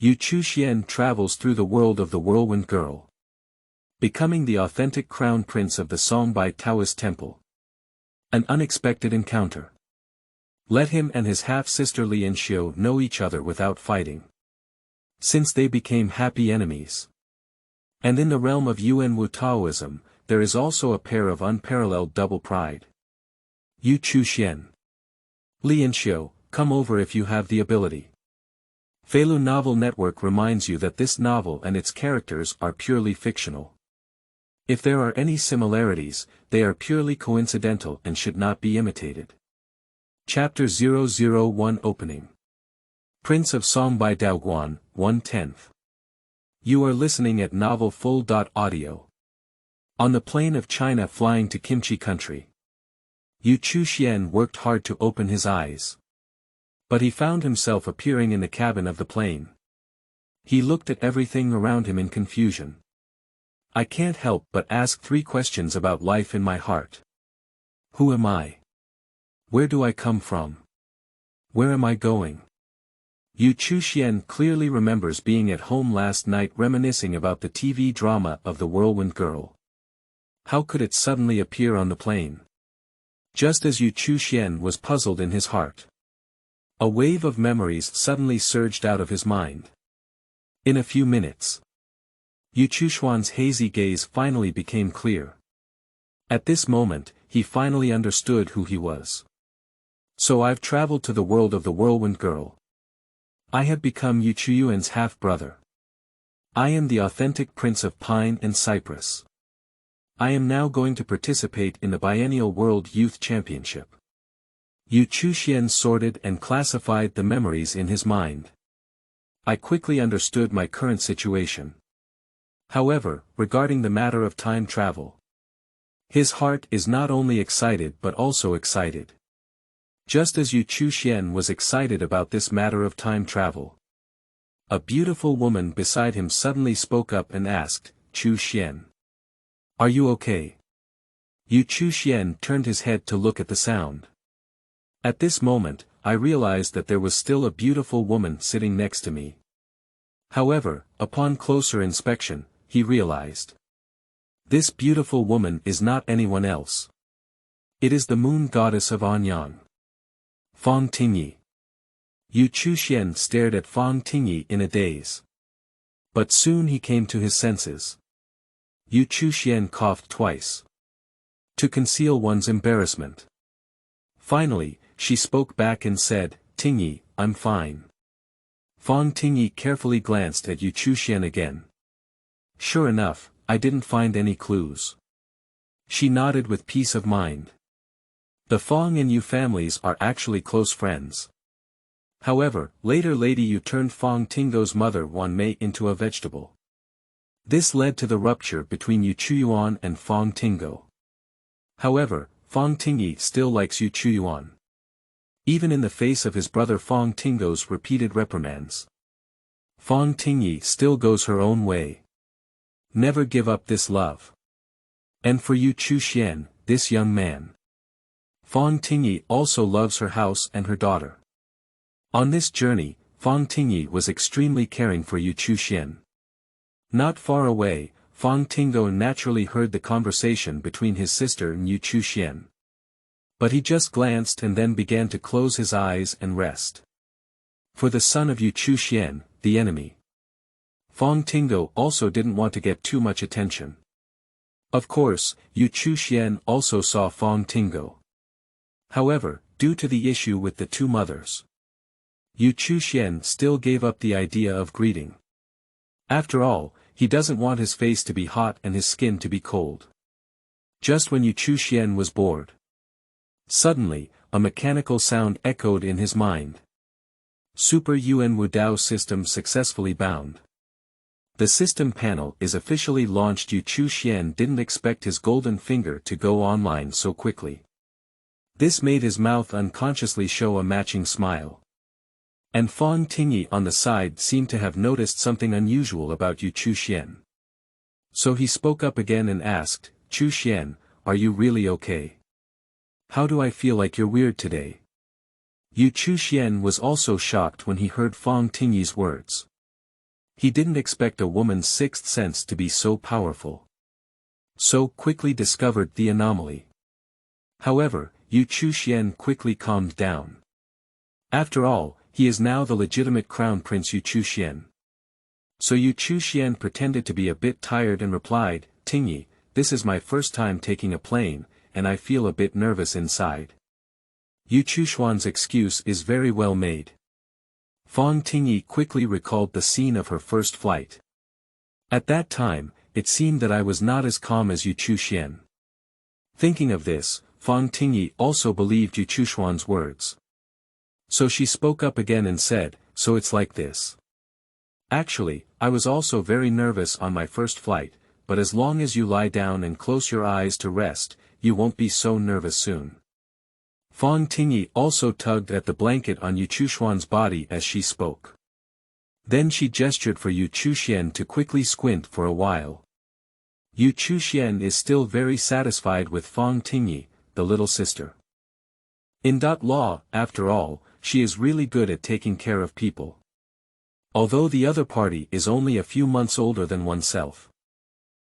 Yu Chuxian travels through the world of the Whirlwind girl, becoming the authentic crown prince of the Songbai Taoist Temple. An unexpected encounter. Let him and his half-sister Li Enxiu know each other without fighting, since they became happy enemies. And in the realm of Yuanwu Taoism, there is also a pair of unparalleled double pride. Yu Chuxian. Li Enxiu, come over if you have the ability. Feilu Novel Network reminds you that this novel and its characters are purely fictional. If there are any similarities, they are purely coincidental and should not be imitated. Chapter 001 Opening. Prince of Song by Daoguan, 1/10. You are listening at Novel Full.audio. On the plain of China flying to Kimchi country. Yu Chuxian worked hard to open his eyes. But he found himself appearing in the cabin of the plane. He looked at everything around him in confusion. I can't help but ask 3 questions about life in my heart. Who am I? Where do I come from? Where am I going? Yu Chuxian clearly remembers being at home last night reminiscing about the TV drama of the Whirlwind girl. How could it suddenly appear on the plane? Just as Yu Chuxian was puzzled in his heart, a wave of memories suddenly surged out of his mind. In a few minutes, Yu Chuxuan's hazy gaze finally became clear. At this moment, he finally understood who he was. So I've traveled to the world of the Whirlwind girl. I have become Yu Chuxuan's half-brother. I am the authentic prince of Pine and Cypress. I am now going to participate in the biennial World Youth Championship. Yu Chuxian sorted and classified the memories in his mind. I quickly understood my current situation. However, regarding the matter of time travel, his heart is not only excited but also excited. Just as Yu Chuxian was excited about this matter of time travel, a beautiful woman beside him suddenly spoke up and asked, Chuxian, are you okay? Yu Chuxian turned his head to look at the sound. At this moment, I realized that there was still a beautiful woman sitting next to me. However, upon closer inspection, he realized, this beautiful woman is not anyone else. It is the moon goddess of Anyang, Fang Tingyi. Yu Chuxian stared at Fang Tingyi in a daze. But soon he came to his senses. Yu Chuxian coughed twice, to conceal one's embarrassment. Finally, she spoke back and said, Tingyi, I'm fine. Fang Tingyi carefully glanced at Yu Chuxian again. Sure enough, I didn't find any clues. She nodded with peace of mind. The Fang and Yu families are actually close friends. However, later Lady Yu turned Fang Tingo's mother Wan Mei into a vegetable. This led to the rupture between Yu Chuxuan and Fang Tingo. However, Fang Tingyi still likes Yu Chuxuan, even in the face of his brother Fang Tingo's repeated reprimands. Fang Tingyi still goes her own way. Never give up this love. And for Yu Chuxian, this young man, Fang Tingyi also loves her house and her daughter. On this journey, Fang Tingyi was extremely caring for Yu Chuxian. Not far away, Fang Tingo naturally heard the conversation between his sister and Yu Chuxian. But he just glanced and then began to close his eyes and rest. For the son of Yu Chuxian, the enemy, Fang Tingo also didn't want to get too much attention. Of course, Yu Chuxian also saw Fang Tingo. However, due to the issue with the two mothers, Yu Chuxian still gave up the idea of greeting. After all, he doesn't want his face to be hot and his skin to be cold. Just when Yu Chuxian was bored, suddenly, a mechanical sound echoed in his mind. Super Yuanwu Dao system successfully bound. The system panel is officially launched. Yu Chuxian didn't expect his golden finger to go online so quickly. This made his mouth unconsciously show a matching smile. And Fang Tingyi on the side seemed to have noticed something unusual about Yu Chuxian. So he spoke up again and asked, Chuxian, are you really okay? How do I feel like you're weird today? Yu Chuxian was also shocked when he heard Fang Tingyi's words. He didn't expect a woman's sixth sense to be so powerful. So quickly discovered the anomaly. However, Chuxuan quickly calmed down. After all, he is now the legitimate crown prince Chuxuan. So Chuxuan pretended to be a bit tired and replied, "Tingyi, this is my first time taking a plane, and I feel a bit nervous inside." Chuxuan's excuse is very well made. Tingyi quickly recalled the scene of her first flight. At that time, it seemed that I was not as calm as Chuxuan. Thinking of this, Tingyi also believed Chuxuan's words. So she spoke up again and said, "So it's like this. Actually, I was also very nervous on my first flight, but as long as you lie down and close your eyes to rest, you won't be so nervous soon." Tingyi also tugged at the blanket on Chuxuan's body as she spoke. Then she gestured for Chuxuan to quickly squint for a while. Chuxuan is still very satisfied with Tingyi, the little sister. In law, after all, she is really good at taking care of people. Although the other party is only a few months older than oneself.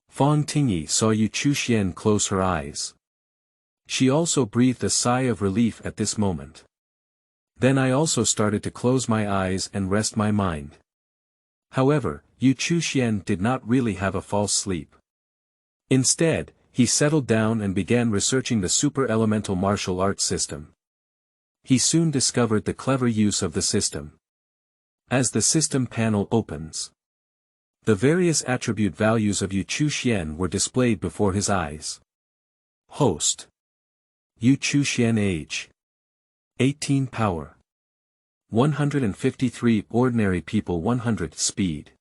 Tingyi saw Chuxuan close her eyes. She also breathed a sigh of relief at this moment. Then I also started to close my eyes and rest my mind. However, Chuxuan did not really have a false sleep. Instead, he settled down and began researching the super-elemental martial arts system. He soon discovered the clever use of the system. As the system panel opens, the various attribute values of Chuxuan were displayed before his eyes. Host. Chuxuan age. 18 power. 153 ordinary people 100 speed.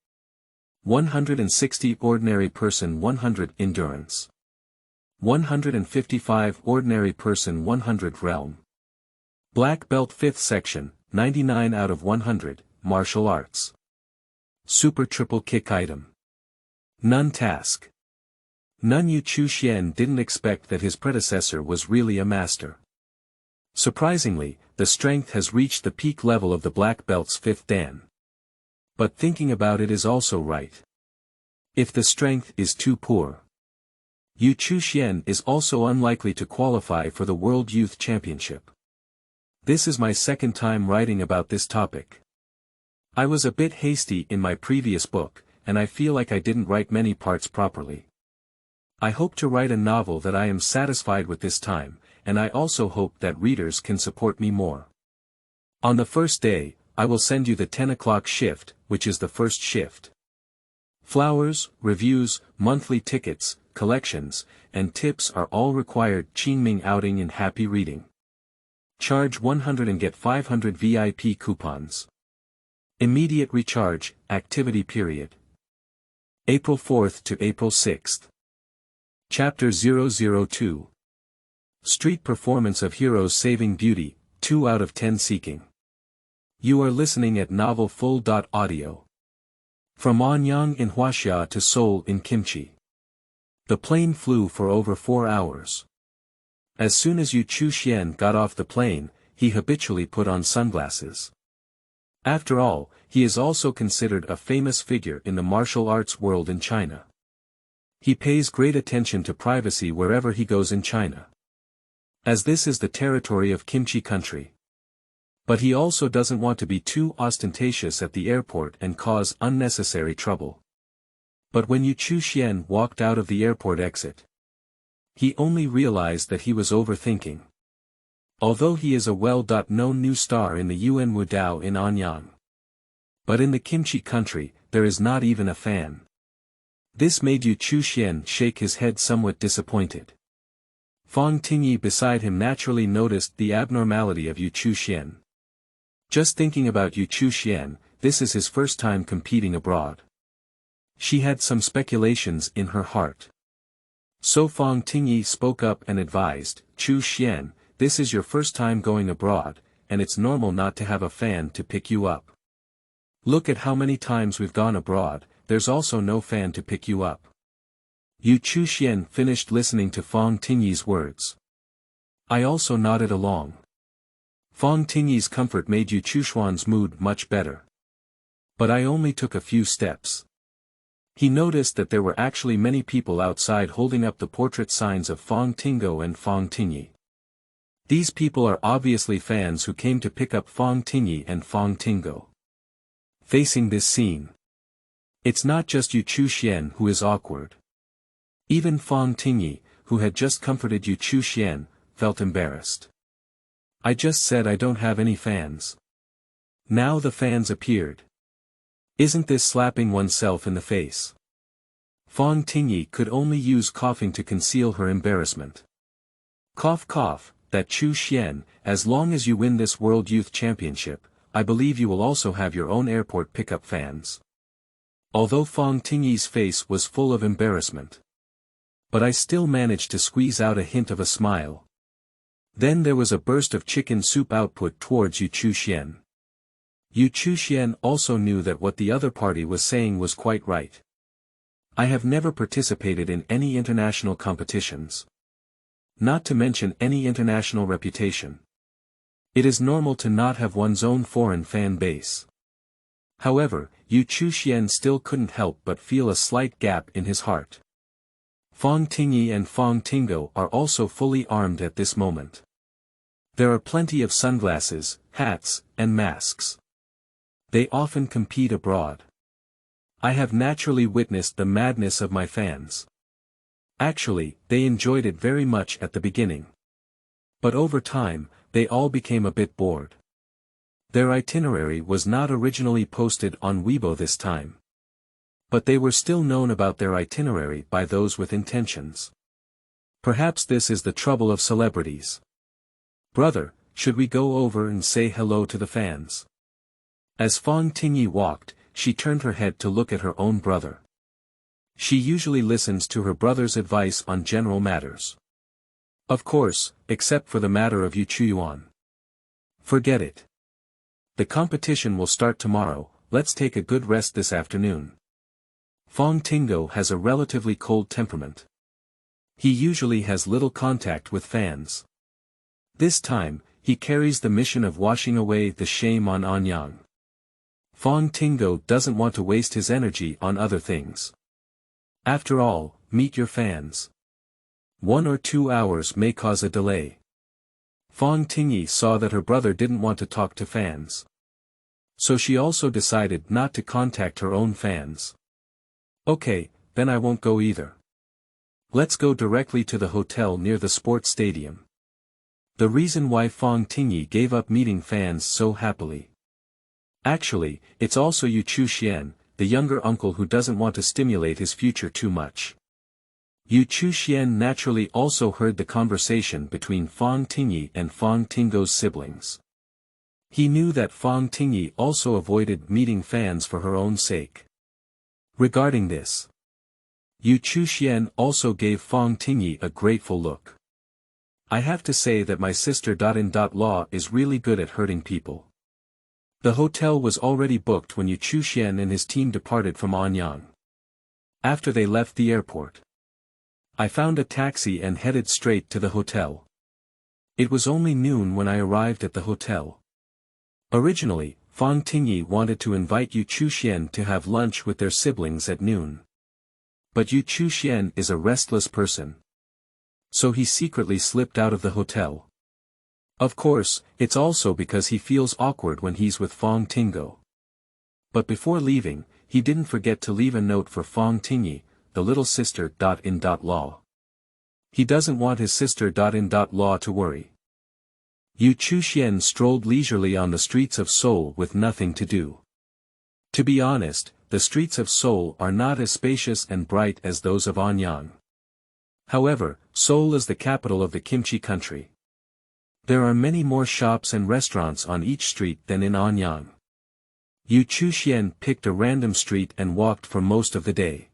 160 ordinary person 100 endurance. 155 ordinary person 100 realm. Black belt 5th section, 99 out of 100, martial arts. Super triple kick item. None task. None Chuxuan didn't expect that his predecessor was really a master. Surprisingly, the strength has reached the peak level of the black belt's 5th dan. But thinking about it is also right. If the strength is too poor, Chuxuan is also unlikely to qualify for the World Youth Championship. This is my second time writing about this topic. I was a bit hasty in my previous book, and I feel like I didn't write many parts properly. I hope to write a novel that I am satisfied with this time, and I also hope that readers can support me more. On the first day, I will send you the 10 o'clock shift, which is the first shift. Flowers, reviews, monthly tickets, collections, and tips are all required. Qingming outing and happy reading. Charge 100 and get 500 VIP coupons. Immediate recharge, activity period. April 4th to April 6th. Chapter 002. Street performance of heroes saving beauty, 2 out of 10 seeking. You are listening at Novel Full. Audio. From Anyang in Huaxia to Seoul in Kimchi. The plane flew for over 4 hours. As soon as Chuxuan got off the plane, he habitually put on sunglasses. After all, he is also considered a famous figure in the martial arts world in China. He pays great attention to privacy wherever he goes in China, as this is the territory of Kimchi country. But he also doesn't want to be too ostentatious at the airport and cause unnecessary trouble. But when Chuxuan walked out of the airport exit, he only realized that he was overthinking. Although he is a well-known new star in the Yuanwu Dao in Anyang. But in the Kimchi country, there is not even a fan. This made Chuxuan shake his head somewhat disappointed. Tingyi beside him naturally noticed the abnormality of Chuxuan. Just thinking about Chuxuan, this is his first time competing abroad. She had some speculations in her heart. So Tingyi spoke up and advised, "Chuxuan, this is your first time going abroad, and it's normal not to have a fan to pick you up. Look at how many times we've gone abroad, there's also no fan to pick you up." Chuxuan finished listening to Tingyi's words. I also nodded along. Tingyi's comfort made Chuxuan's mood much better. But I only took a few steps. He noticed that there were actually many people outside holding up the portrait signs of Fang Tingyi and Fang Tingyi. These people are obviously fans who came to pick up Fang Tingyi and Fang Tingyi. Facing this scene, it's not just Chuxuan who is awkward. Even Fang Tingyi, who had just comforted Chuxuan, felt embarrassed. I just said I don't have any fans. Now the fans appeared. Isn't this slapping oneself in the face? Fang Tingyi could only use coughing to conceal her embarrassment. Cough cough, that Chuxuan, as long as you win this World Youth Championship, I believe you will also have your own airport pickup fans. Although Fang Tingyi's face was full of embarrassment. But I still managed to squeeze out a hint of a smile. Then there was a burst of chicken soup output towards Chuxuan. Chuxuan also knew that what the other party was saying was quite right. I have never participated in any international competitions. Not to mention any international reputation. It is normal to not have one's own foreign fan base. However, Chuxuan still couldn't help but feel a slight gap in his heart. Fang Tingyi and Fang Tingyi are also fully armed at this moment. There are plenty of sunglasses, hats, and masks. They often compete abroad. I have naturally witnessed the madness of my fans. Actually, they enjoyed it very much at the beginning. But over time, they all became a bit bored. Their itinerary was not originally posted on Weibo this time. But they were still known about their itinerary by those with intentions. Perhaps this is the trouble of celebrities. Brother, should we go over and say hello to the fans? As Fang Tingyi walked, she turned her head to look at her own brother. She usually listens to her brother's advice on general matters. Of course, except for the matter of Chuxuan. Forget it. The competition will start tomorrow, let's take a good rest this afternoon. Fang Tingyi has a relatively cold temperament. He usually has little contact with fans. This time, he carries the mission of washing away the shame on Anyang. Fang Tingyi doesn't want to waste his energy on other things. After all, meet your fans. 1 or 2 hours may cause a delay. Fang Tingyi saw that her brother didn't want to talk to fans. So she also decided not to contact her own fans. Okay, then I won't go either. Let's go directly to the hotel near the sports stadium. The reason why Fang Tingyi gave up meeting fans so happily. Actually, it's also Chuxuan, the younger uncle who doesn't want to stimulate his future too much. Chuxuan naturally also heard the conversation between Fang Tingyi and Fang Tingyi's siblings. He knew that Fang Tingyi also avoided meeting fans for her own sake. Regarding this, Chuxuan also gave Fang Tingyi a grateful look. I have to say that my sister.In.Law is really good at hurting people. The hotel was already booked when Chuxuan and his team departed from Anyang. After they left the airport, I found a taxi and headed straight to the hotel. It was only noon when I arrived at the hotel. Originally, Fang Tingyi wanted to invite Chuxuan to have lunch with their siblings at noon. But Chuxuan is a restless person. So he secretly slipped out of the hotel. Of course, it's also because he feels awkward when he's with Fang Tingyi. But before leaving, he didn't forget to leave a note for Fang Tingyi, the little sister.In.Law. He doesn't want his sister.In.Law to worry. Chuxuan strolled leisurely on the streets of Seoul with nothing to do. To be honest, the streets of Seoul are not as spacious and bright as those of Anyang. However, Seoul is the capital of the kimchi country. There are many more shops and restaurants on each street than in Anyang. Chuxuan picked a random street and walked for most of the day.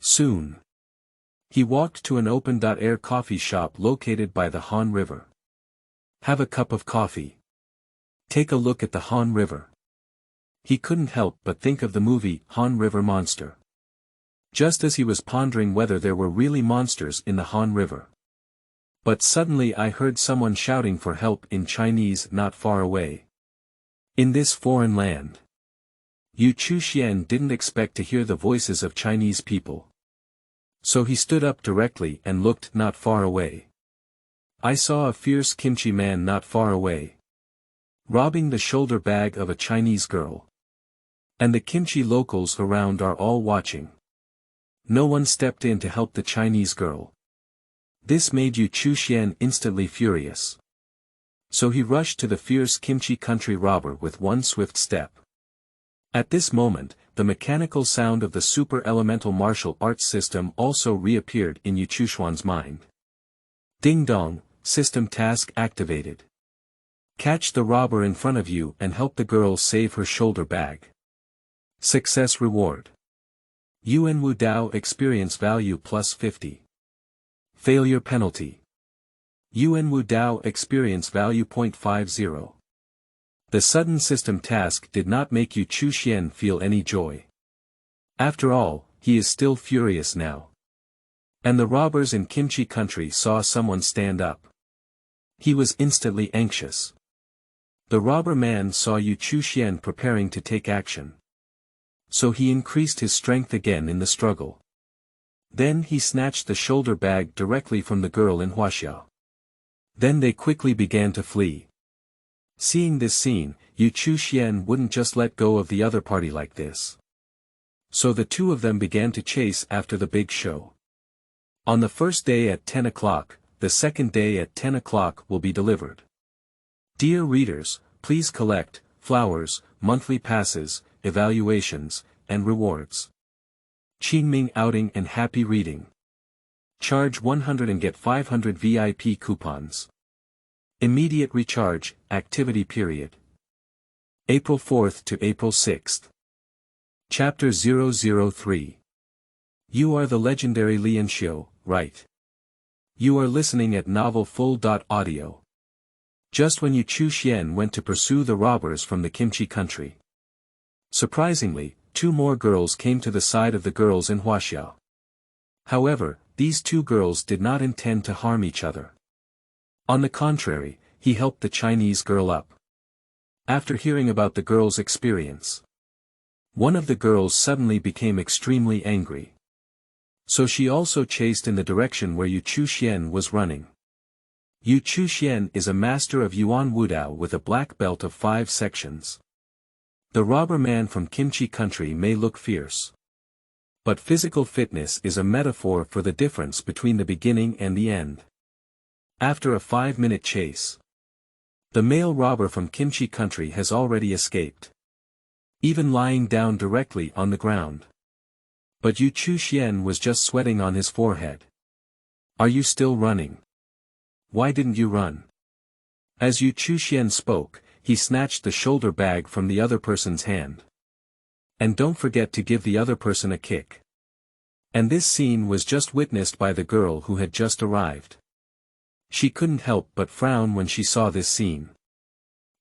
Soon, he walked to an open-air coffee shop located by the Han River. Have a cup of coffee. Take a look at the Han River. He couldn't help but think of the movie Han River Monster. Just as he was pondering whether there were really monsters in the Han River. But suddenly I heard someone shouting for help in Chinese not far away. In this foreign land, Yu Chuxian didn't expect to hear the voices of Chinese people. So he stood up directly and looked not far away. I saw a fierce kimchi man not far away, robbing the shoulder bag of a Chinese girl. And the kimchi locals around are all watching. No one stepped in to help the Chinese girl. This made Yu Chuxian instantly furious. So he rushed to the fierce kimchi country robber with one swift step. At this moment, the mechanical sound of the super elemental martial arts system also reappeared in Yu Chuxuan's mind. Ding dong, system task activated. Catch the robber in front of you and help the girl save her shoulder bag. Success reward. Yuanwu Dao experience value plus 50. Failure penalty. Yuanwu Dao experience value 0.50. The sudden system task did not make Yu Chuxian feel any joy. After all, he is still furious now. And the robbers in kimchi country saw someone stand up. He was instantly anxious. The robber man saw Yu Chuxian preparing to take action. So he increased his strength again in the struggle. Then he snatched the shoulder bag directly from the girl in Huaxiao. Then they quickly began to flee. Seeing this scene, Yu Chuxian wouldn't just let go of the other party like this. So the two of them began to chase after the big show. On the first day at 10 o'clock, the second day at 10 o'clock will be delivered. Dear readers, please collect flowers, monthly passes, evaluations, and rewards. Qingming outing and happy reading. Charge 100 and get 500 VIP coupons. Immediate recharge, activity period. April 4th to April 6th. Chapter 003. You are the legendary Li Enxiu, right? You are listening at novel full.audio. Just when Yu Chuxian went to pursue the robbers from the kimchi country. Surprisingly, two more girls came to the side of the girls in Huaxiao. However, these two girls did not intend to harm each other. On the contrary, he helped the Chinese girl up. After hearing about the girl's experience, one of the girls suddenly became extremely angry. So she also chased in the direction where Yu Chuxian was running. Yu Chuxian is a master of Yuanwu Dao with a black belt of 5 sections. The robber man from kimchi country may look fierce. But physical fitness is a metaphor for the difference between the beginning and the end. After a 5-minute chase, the male robber from kimchi country has already escaped, even lying down directly on the ground. But Yu Chuxian was just sweating on his forehead. Are you still running? Why didn't you run? As Yu Chuxian spoke, he snatched the shoulder bag from the other person's hand. And don't forget to give the other person a kick. And this scene was just witnessed by the girl who had just arrived. She couldn't help but frown when she saw this scene.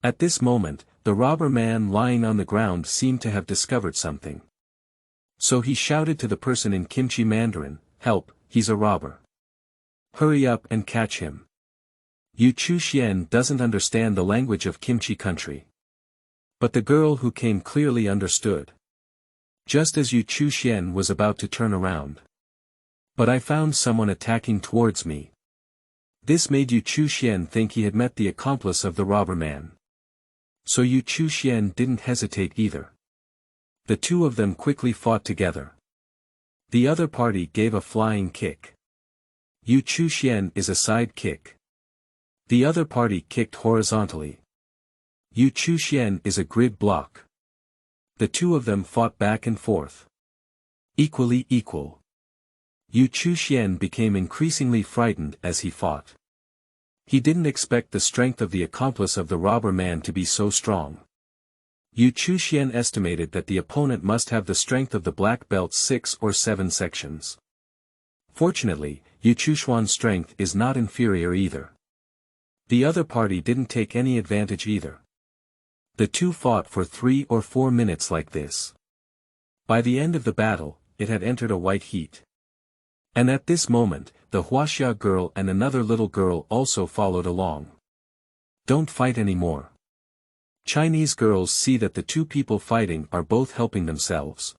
At this moment, the robber man lying on the ground seemed to have discovered something. So he shouted to the person in kimchi Mandarin, "Help, he's a robber. Hurry up and catch him." Yu Chuxian doesn't understand the language of kimchi country. But the girl who came clearly understood. Just as Yu Chuxian was about to turn around. But I found someone attacking towards me. This made Yu Chuxian think he had met the accomplice of the robber man. So Yu Chuxian didn't hesitate either. The two of them quickly fought together. The other party gave a flying kick. Yu Chuxian is a side kick. The other party kicked horizontally. Yu Chuxian is a grid block. The two of them fought back and forth. Equally equal. Yu Chuxian became increasingly frightened as he fought. He didn't expect the strength of the accomplice of the robber man to be so strong. Yu Chuxian estimated that the opponent must have the strength of the black belt's 6 or 7 sections. Fortunately, Yu Chuxuan's strength is not inferior either. The other party didn't take any advantage either. The two fought for 3 or 4 minutes like this. By the end of the battle, it had entered a white heat. And at this moment, the Huaxia girl and another little girl also followed along. Don't fight anymore. Chinese girls see that the two people fighting are both helping themselves.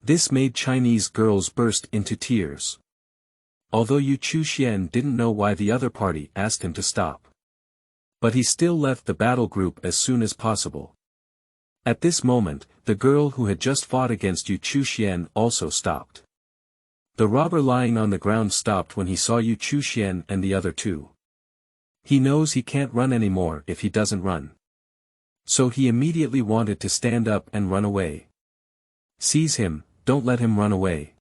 This made Chinese girls burst into tears. Although Chuxuan didn't know why the other party asked him to stop. But he still left the battle group as soon as possible. At this moment, the girl who had just fought against Chuxuan also stopped. The robber lying on the ground stopped when he saw Chuxuan and the other two. He knows he can't run anymore if he doesn't run. So he immediately wanted to stand up and run away. Seize him, don't let him run away.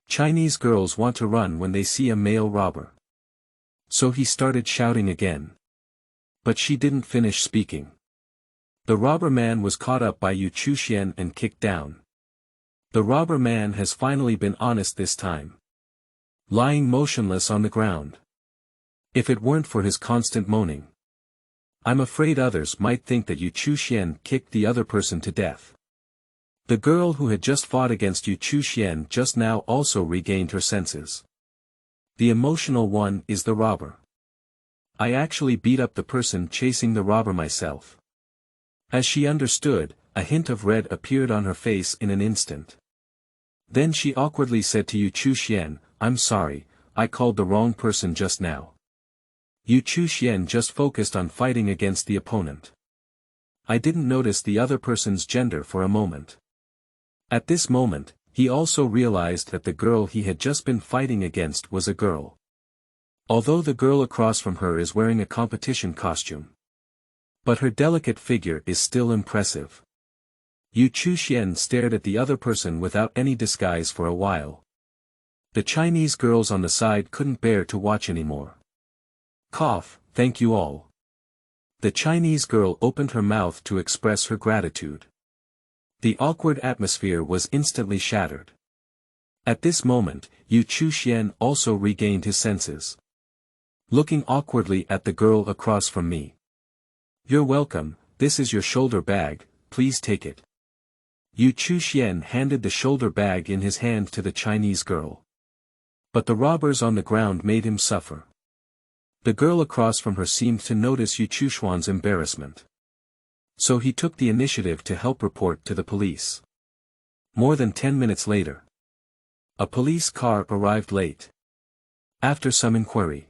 Chinese girls want to run when they see a male robber. So he started shouting again. But she didn't finish speaking. The robber man was caught up by Chuxuan and kicked down. The robber man has finally been honest this time. Lying motionless on the ground. If it weren't for his constant moaning. I'm afraid others might think that Chuxuan kicked the other person to death. The girl who had just fought against Chuxuan just now also regained her senses. The emotional one is the robber. I actually beat up the person chasing the robber myself. As she understood, a hint of red appeared on her face in an instant. Then she awkwardly said to Chuxuan, I'm sorry, I called the wrong person just now. Chuxuan just focused on fighting against the opponent. I didn't notice the other person's gender for a moment. At this moment, he also realized that the girl he had just been fighting against was a girl. Although the girl across from her is wearing a competition costume. But her delicate figure is still impressive. Chuxuan stared at the other person without any disguise for a while. The Chinese girls on the side couldn't bear to watch anymore. Cough, thank you all. The Chinese girl opened her mouth to express her gratitude. The awkward atmosphere was instantly shattered. At this moment, Chuxuan also regained his senses. Looking awkwardly at the girl across from me. You're welcome, this is your shoulder bag, please take it. Chuxuan handed the shoulder bag in his hand to the Chinese girl. But the robbers on the ground made him suffer. The girl across from her seemed to notice Chuxuan's embarrassment. So he took the initiative to help report to the police. More than 10 minutes later. A police car arrived late. After some inquiry.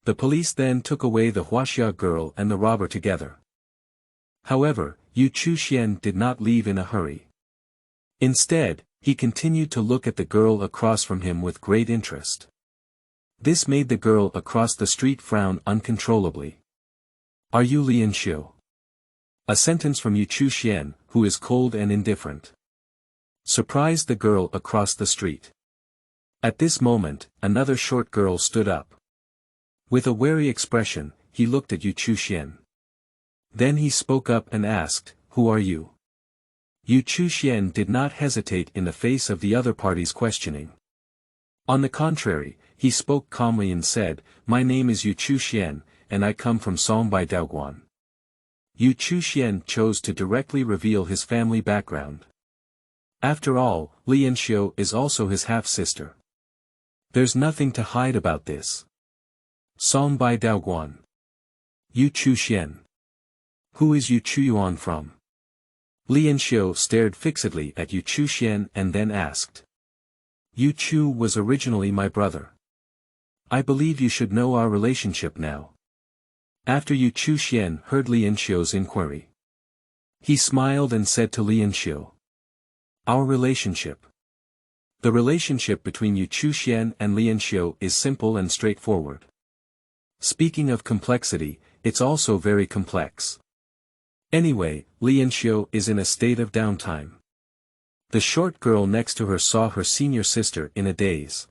The police then took away the Huaxia girl and the robber together. However, Chuxuan did not leave in a hurry. Instead, he continued to look at the girl across from him with great interest. This made the girl across the street frown uncontrollably. Are you Li Enxiu? A sentence from Chuxuan, who is cold and indifferent. Surprised the girl across the street. At this moment, another short girl stood up. With a wary expression, he looked at Chuxuan. Then he spoke up and asked, who are you? Chuxuan did not hesitate in the face of the other party's questioning. On the contrary, he spoke calmly and said, my name is Chuxuan, and I come from Songbai Daoguan. Chuxuan chose to directly reveal his family background. After all, Li Enxiu is also his half-sister. There's nothing to hide about this. Songbai Daoguan. Chuxuan. Who is Chuxuan from? Li Enxiu stared fixedly at Chuxuan and then asked. Chu was originally my brother. I believe you should know our relationship now. After Chuxuan heard Li Enxiu's inquiry. He smiled and said to Li Enxiu. Our relationship. The relationship between Chuxuan and Li Enxiu is simple and straightforward. Speaking of complexity, it's also very complex. Anyway, Li Enxiu is in a state of downtime. The short girl next to her saw her senior sister in a daze.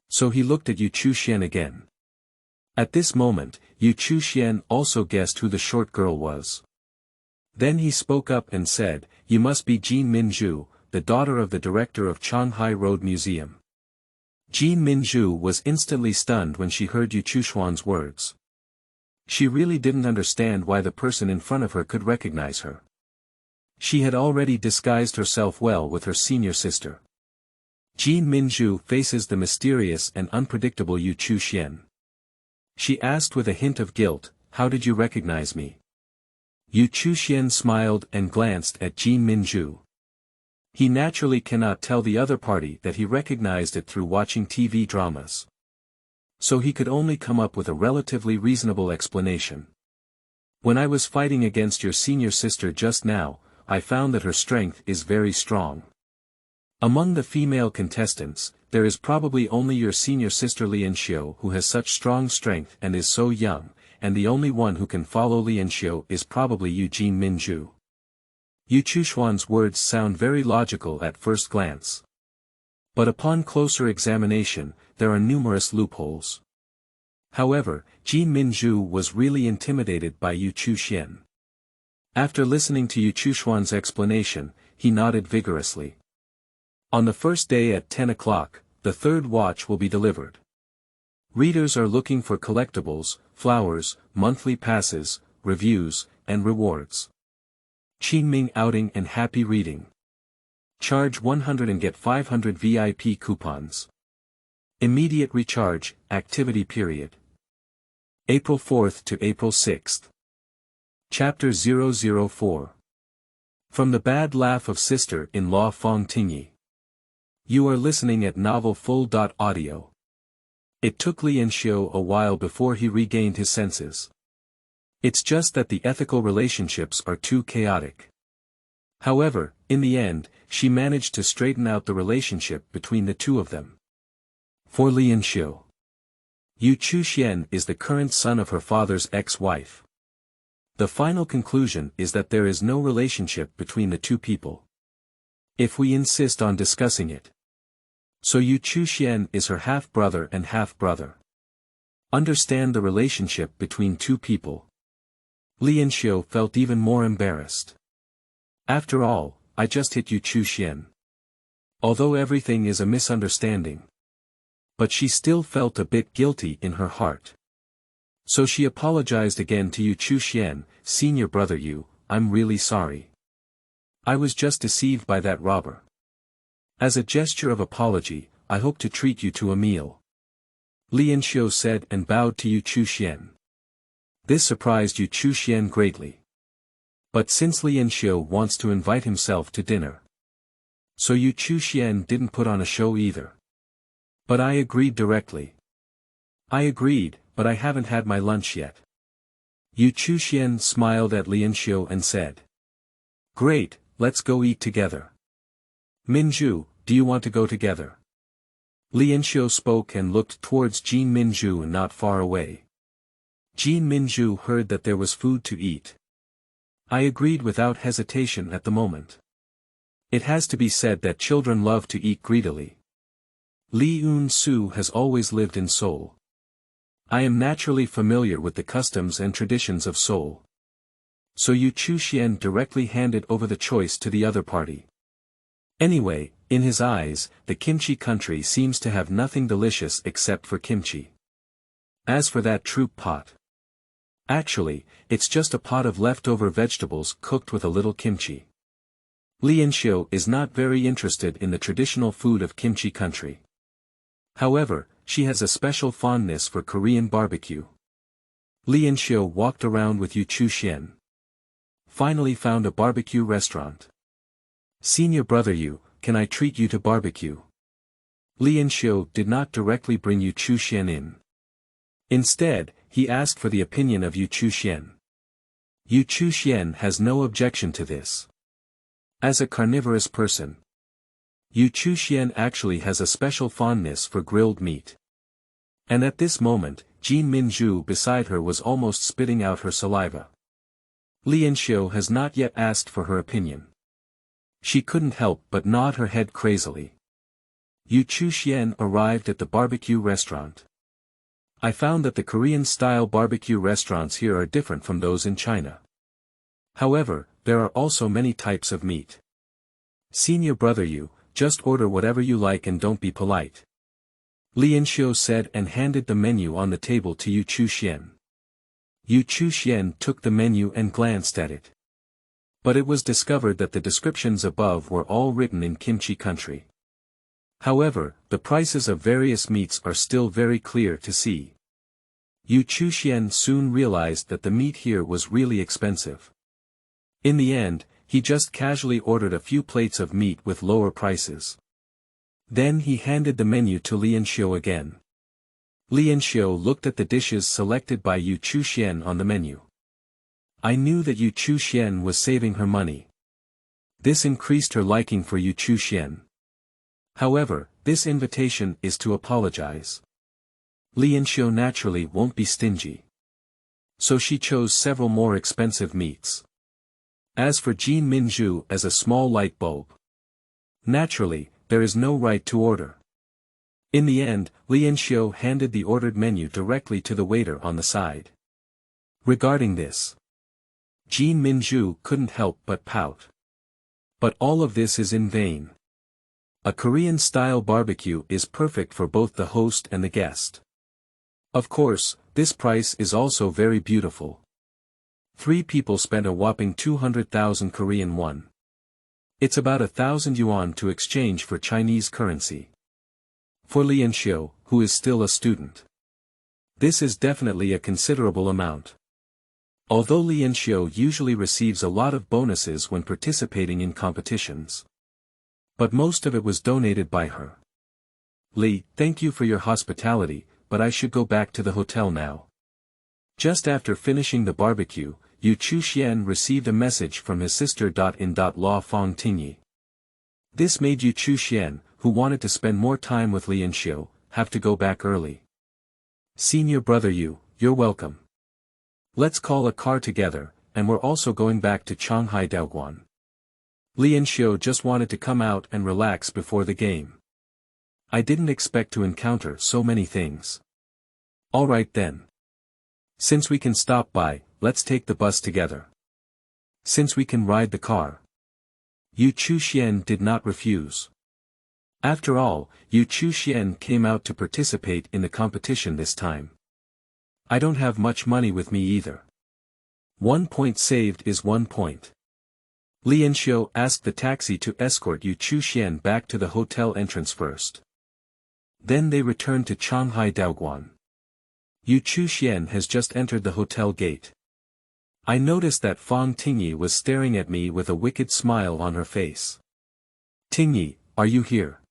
So he looked at Chuxuan again. At this moment, Chuxuan also guessed who the short girl was. Then he spoke up and said, you must be Minzhu, the daughter of the director of Shanghai Road Museum. Minzhu was instantly stunned when she heard Chuxuan's words. She really didn't understand why the person in front of her could recognize her. She had already disguised herself well with her senior sister. Minzhu faces the mysterious and unpredictable Chuxuan. She asked with a hint of guilt, how did you recognize me? Yu Chuxian smiled and glanced at Jin Minzhu. He naturally cannot tell the other party that he recognized it through watching TV dramas. So he could only come up with a relatively reasonable explanation. When I was fighting against your senior sister just now, I found that her strength is very strong. Among the female contestants, there is probably only your senior sister Li Enxiu who has such strong strength and is so young, and the only one who can follow Li Enxiu is probably you Jin Minzhu. Yu Chuxuan's words sound very logical at first glance. But upon closer examination, there are numerous loopholes. However, Jin Minzhu was really intimidated by Yu Chuxian. After listening to Yu Chuxuan's explanation, he nodded vigorously. On the first day at 10 o'clock, the third watch will be delivered. Readers are looking for collectibles, flowers, monthly passes, reviews, and rewards. Qingming outing and happy reading. Charge 100 and get 500 VIP coupons. Immediate recharge, activity period. April 4th to April 6th. Chapter 004. From the Bad Laugh of Sister-in-Law Fang Tingyi. You are listening at Novel Full.audio. It took Li Enxiu a while before he regained his senses. It's just that the ethical relationships are too chaotic. However, in the end, she managed to straighten out the relationship between the two of them. For Li Enxiu, Yu Chuxian is the current son of her father's ex-wife. The final conclusion is that there is no relationship between the two people. If we insist on discussing it. So Yu Chuxian is her half-brother and half-brother. Understand the relationship between two people. Li Enxiu felt even more embarrassed. After all, I just hit Yu Chuxian. Although everything is a misunderstanding. But she still felt a bit guilty in her heart. So she apologized again to Yu Chuxian, "Senior brother Yu, I'm really sorry. I was just deceived by that robber. As a gesture of apology, I hope to treat you to a meal." Li Enxiu said and bowed to Yu Chuxian. This surprised Yu Chuxian greatly. But since Li Enxiu wants to invite himself to dinner. So Yu Chuxian didn't put on a show either. But I agreed directly. I agreed, but I haven't had my lunch yet. Yu Chuxian smiled at Li Enxiu and said. Great, let's go eat together. Minzhu, do you want to go together? Li Enxiu spoke and looked towards Jin Minzhu not far away. Jin Minzhu heard that there was food to eat. I agreed without hesitation at the moment. It has to be said that children love to eat greedily. Li Enxiu has always lived in Seoul. I am naturally familiar with the customs and traditions of Seoul. So Yu Chuxian directly handed over the choice to the other party. Anyway, in his eyes, the kimchi country seems to have nothing delicious except for kimchi. As for that troop pot. Actually, it's just a pot of leftover vegetables cooked with a little kimchi. Li Enxiu is not very interested in the traditional food of kimchi country. However, she has a special fondness for Korean barbecue. Li Enxiu walked around with Yu Chuxian. Finally found a barbecue restaurant. Senior brother Yu, can I treat you to barbecue? Li Enxiu did not directly bring Yu Chuxian in. Instead, he asked for the opinion of Yu Chuxian. Yu Chuxian has no objection to this. As a carnivorous person, Yu Chuxian actually has a special fondness for grilled meat. And at this moment, Jin Minzhu beside her was almost spitting out her saliva. Li Enxiu has not yet asked for her opinion. She couldn't help but nod her head crazily. Yu Chuxian arrived at the barbecue restaurant. I found that the Korean-style barbecue restaurants here are different from those in China. However, there are also many types of meat. Senior brother Yu, just order whatever you like and don't be polite. Li Enxiu said and handed the menu on the table to Yu Chuxian. Yu Chuxian took the menu and glanced at it. But it was discovered that the descriptions above were all written in kimchi country. However, the prices of various meats are still very clear to see. Yu Chuxian soon realized that the meat here was really expensive. In the end, he just casually ordered a few plates of meat with lower prices. Then he handed the menu to Li Enxiu again. Li Enxiu looked at the dishes selected by Chuxuan on the menu. I knew that Chuxuan was saving her money. This increased her liking for Chuxuan. However, this invitation is to apologize. Li Enxiu naturally won't be stingy. So she chose several more expensive meats. As for Minzhu as a small light bulb. Naturally, there is no right to order. In the end, Li Enxiu handed the ordered menu directly to the waiter on the side. Regarding this, Minzhu couldn't help but pout. But all of this is in vain. A Korean-style barbecue is perfect for both the host and the guest. Of course, this price is also very beautiful. 3 people spent a whopping 200,000 Korean won. It's about 1,000 yuan to exchange for Chinese currency. For Li Enxiu, who is still a student, this is definitely a considerable amount. Although Li Enxiu usually receives a lot of bonuses when participating in competitions, but most of it was donated by her. Li, thank you for your hospitality, but I should go back to the hotel now. Just after finishing the barbecue, Chuxuan received a message from his sister.In.law Fang Tingyi. This made Chuxuan, who wanted to spend more time with Li Enxiu, have to go back early. Senior brother you're welcome. Let's call a car together, and we're also going back to Shanghai Daoguan. Li Enxiu just wanted to come out and relax before the game. I didn't expect to encounter so many things. Alright then. Since we can stop by, let's take the bus together. Since we can ride the car. Chuxuan did not refuse. After all, Chuxuan came out to participate in the competition this time. I don't have much money with me either. 1 point saved is 1 point. Li Enxiu asked the taxi to escort Chuxuan back to the hotel entrance first. Then they returned to Shanghai Daoguan. Chuxuan has just entered the hotel gate. I noticed that Fang Tingyi was staring at me with a wicked smile on her face. Tingyi, are you here?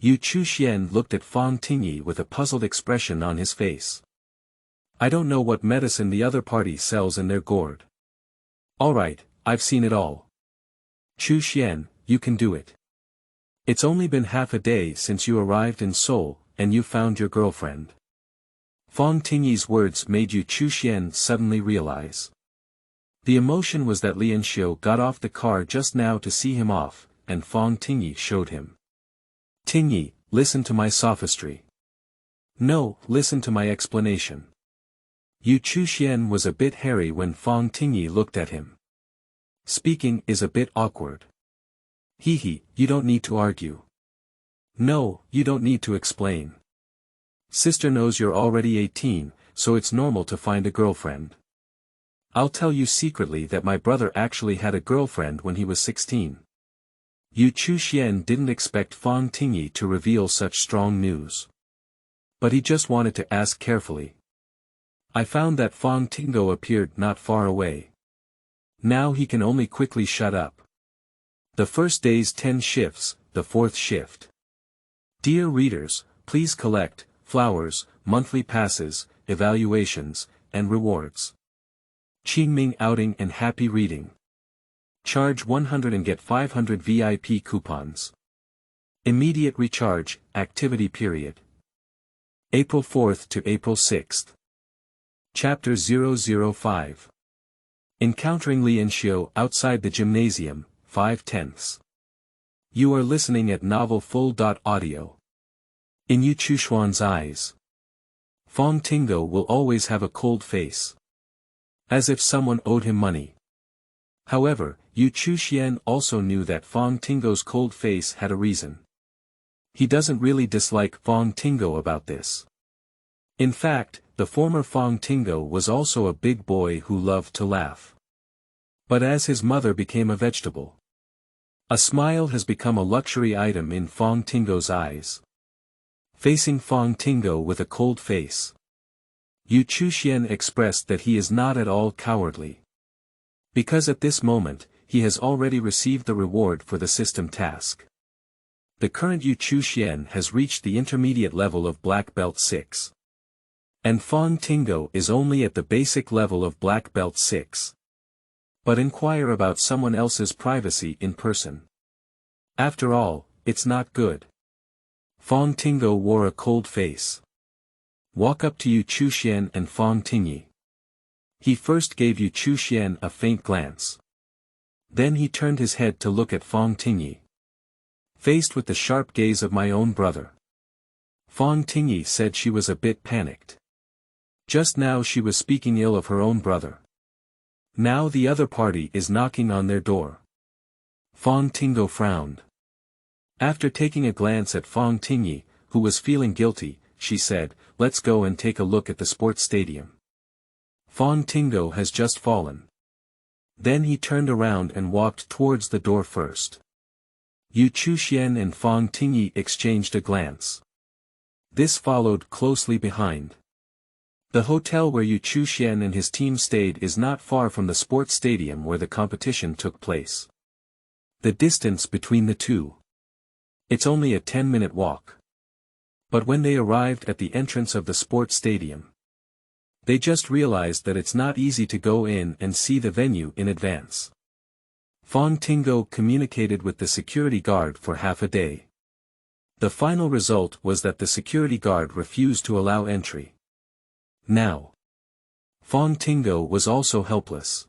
Chuxuan looked at Fang Tingyi with a puzzled expression on his face. I don't know what medicine the other party sells in their gourd. Alright, I've seen it all. Chuxuan, you can do it. It's only been half a day since you arrived in Seoul, and you found your girlfriend. Fang Tingyi's words made Chuxuan suddenly realize. The emotion was that Li Enxiu got off the car just now to see him off, and Fang Tingyi showed him. Tingyi, listen to my sophistry. No, listen to my explanation. Chuxuan was a bit hairy when Fang Tingyi looked at him. Speaking is a bit awkward. Hee, you don't need to argue. No, you don't need to explain. Sister knows you're already 18, so it's normal to find a girlfriend. I'll tell you secretly that my brother actually had a girlfriend when he was 16. Chuxuan didn't expect Fang Tingyi to reveal such strong news. But he just wanted to ask carefully. I found that Fang Tingyi appeared not far away. Now he can only quickly shut up. The first day's 10 shifts, the 4th shift. Dear readers, please collect flowers, monthly passes, evaluations, and rewards. Qingming outing and happy reading. Charge 100 and get 500 VIP coupons. Immediate recharge, activity period. April 4th to April 6th. Chapter 005. Encountering Li Enxiu outside the gymnasium, 5/10. You are listening at Novel Full.audio. In Chuxuan's eyes, Fang Tingyi will always have a cold face. As if someone owed him money. However, Chuxuan also knew that Fang Tingyi's cold face had a reason. He doesn't really dislike Fang Tingyi about this. In fact, the former Fang Tingyi was also a big boy who loved to laugh. But as his mother became a vegetable, a smile has become a luxury item in Fang Tingyi's eyes. Facing Fang Tingyi with a cold face, Chuxuan expressed that he is not at all cowardly. Because at this moment, he has already received the reward for the system task. The current Yu Chuxian has reached the intermediate level of Black Belt 6. And Fang Tingo is only at the basic level of Black Belt 6. But inquire about someone else's privacy in person. After all, it's not good. Fang Tingo wore a cold face. Walk up to Yu Chuxian and Fang Tingyi. He first gave Yu Chuxian a faint glance. Then he turned his head to look at Fang Tingyi. Faced with the sharp gaze of my own brother, Fang Tingyi said she was a bit panicked. Just now she was speaking ill of her own brother. Now the other party is knocking on their door. Fang Tingo frowned. After taking a glance at Fang Tingyi, who was feeling guilty, she said, "Let's go and take a look at the sports stadium. Fang Tingo has just fallen." Then he turned around and walked towards the door first. Yu Chuxian and Fang Tingyi exchanged a glance. This followed closely behind. The hotel where Yu Chuxian and his team stayed is not far from the sports stadium where the competition took place. The distance between the two. It's only a 10-minute walk. But when they arrived at the entrance of the sports stadium, they just realized that it's not easy to go in and see the venue in advance. Fang Tingo communicated with the security guard for half a day. The final result was that the security guard refused to allow entry. Now, Fang Tingo was also helpless.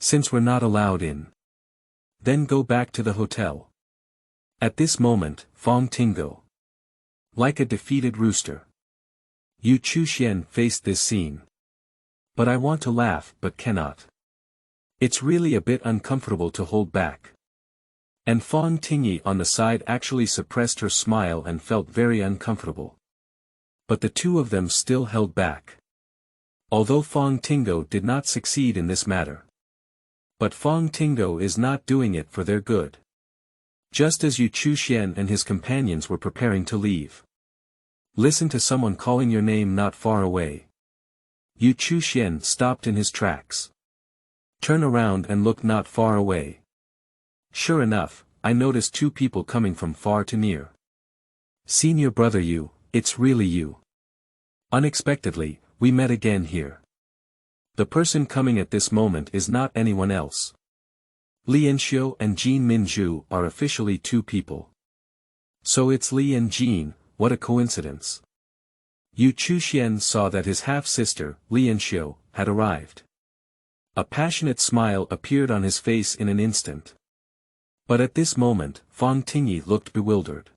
Since we're not allowed in, then go back to the hotel. At this moment, Fang Tingo, like a defeated rooster. Yu Chuxian faced this scene. But I want to laugh but cannot. It's really a bit uncomfortable to hold back. And Fang Tingyi on the side actually suppressed her smile and felt very uncomfortable. But the two of them still held back. Although Fang Tingo did not succeed in this matter. But Fang Tingo is not doing it for their good. Just as Yu Chuxian and his companions were preparing to leave. Listen to someone calling your name not far away. Yu Chuxian stopped in his tracks. Turn around and look not far away. Sure enough, I noticed two people coming from far to near. Senior brother Yu, it's really you. Unexpectedly, we met again here. The person coming at this moment is not anyone else. Li Enxiu and Minzhu are officially two people. So it's Li and Jin, what a coincidence. Yu Chuxian saw that his half-sister, Li Enxiu, had arrived. A passionate smile appeared on his face in an instant. But at this moment, Fang Tingyi looked bewildered.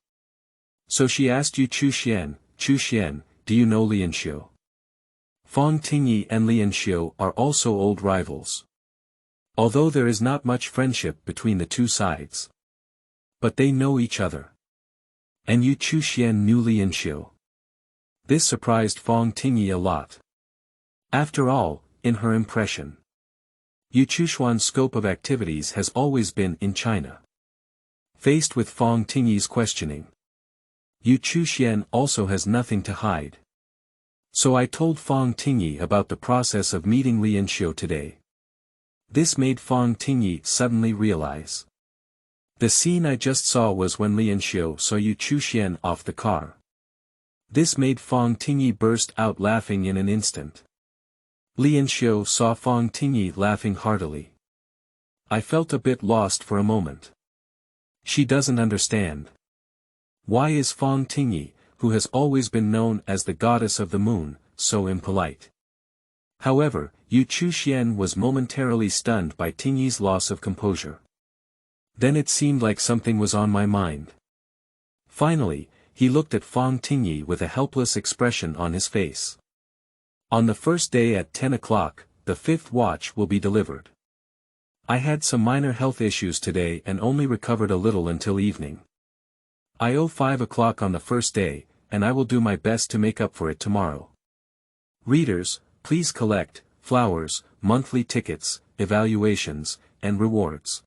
So she asked Yu Chuxian, "Chuxian, do you know Li Enxiu?" Fang Tingyi and Li Enxiu are also old rivals. Although there is not much friendship between the two sides. But they know each other. And Yu Chuxian knew Li Enxiu. This surprised Fang Tingyi a lot. After all, in her impression, Yu Chuxuan's scope of activities has always been in China. Faced with Fang Tingyi's questioning, Yu Chuxian also has nothing to hide. So I told Fang Tingyi about the process of meeting Li Enxiu today. This made Fang Tingyi suddenly realize. The scene I just saw was when Li Enxiu saw Yu Chuxian off the car. This made Fang Tingyi burst out laughing in an instant. Li Enxiu saw Fang Tingyi laughing heartily. I felt a bit lost for a moment. She doesn't understand. Why is Fang Tingyi, who has always been known as the goddess of the moon, so impolite? However, Yu Chuxian was momentarily stunned by Tingyi's loss of composure. Then it seemed like something was on my mind. Finally, he looked at Fang Tingyi with a helpless expression on his face. On the first day at 10 o'clock, the fifth watch will be delivered. I had some minor health issues today and only recovered a little until evening. I owe 5 o'clock on the first day, and I will do my best to make up for it tomorrow. Readers, please collect flowers, monthly tickets, evaluations, and rewards.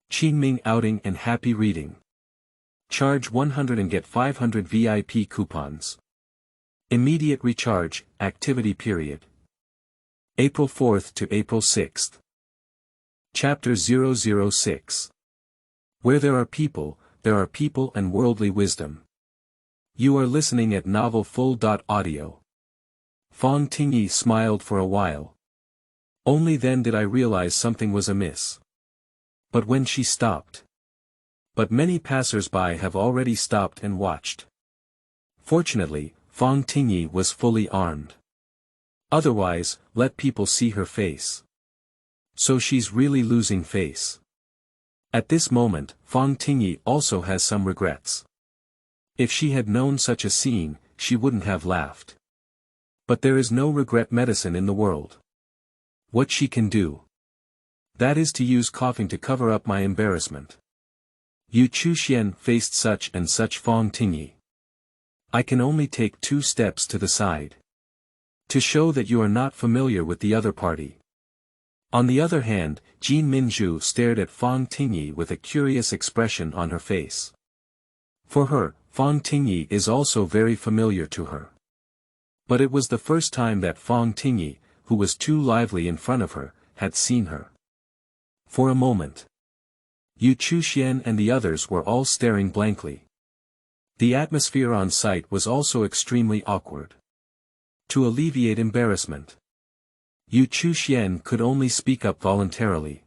Qingming outing and happy reading. Charge 100 and get 500 VIP coupons. Immediate recharge, activity period. April 4th to April 6th. Chapter 006. Where there are people and worldly wisdom. You are listening at Novel Full.audio. Fang Tingyi smiled for a while. Only then did I realize something was amiss. But when she stopped. But many passers-by have already stopped and watched. Fortunately, Fang Tingyi was fully armed. Otherwise, let people see her face. So she's really losing face. At this moment, Fang Tingyi also has some regrets. If she had known such a scene, she wouldn't have laughed. But there is no regret medicine in the world. What she can do. That is to use coughing to cover up my embarrassment. Chuxuan faced such and such Fang Tingyi. I can only take 2 steps to the side. To show that you are not familiar with the other party. On the other hand, Minzhu stared at Fang Tingyi with a curious expression on her face. For her, Fang Tingyi is also very familiar to her. But it was the first time that Fang Tingyi, who was too lively in front of her, had seen her. For a moment, Chuxuan and the others were all staring blankly. The atmosphere on site was also extremely awkward. To alleviate embarrassment, Chuxuan could only speak up voluntarily.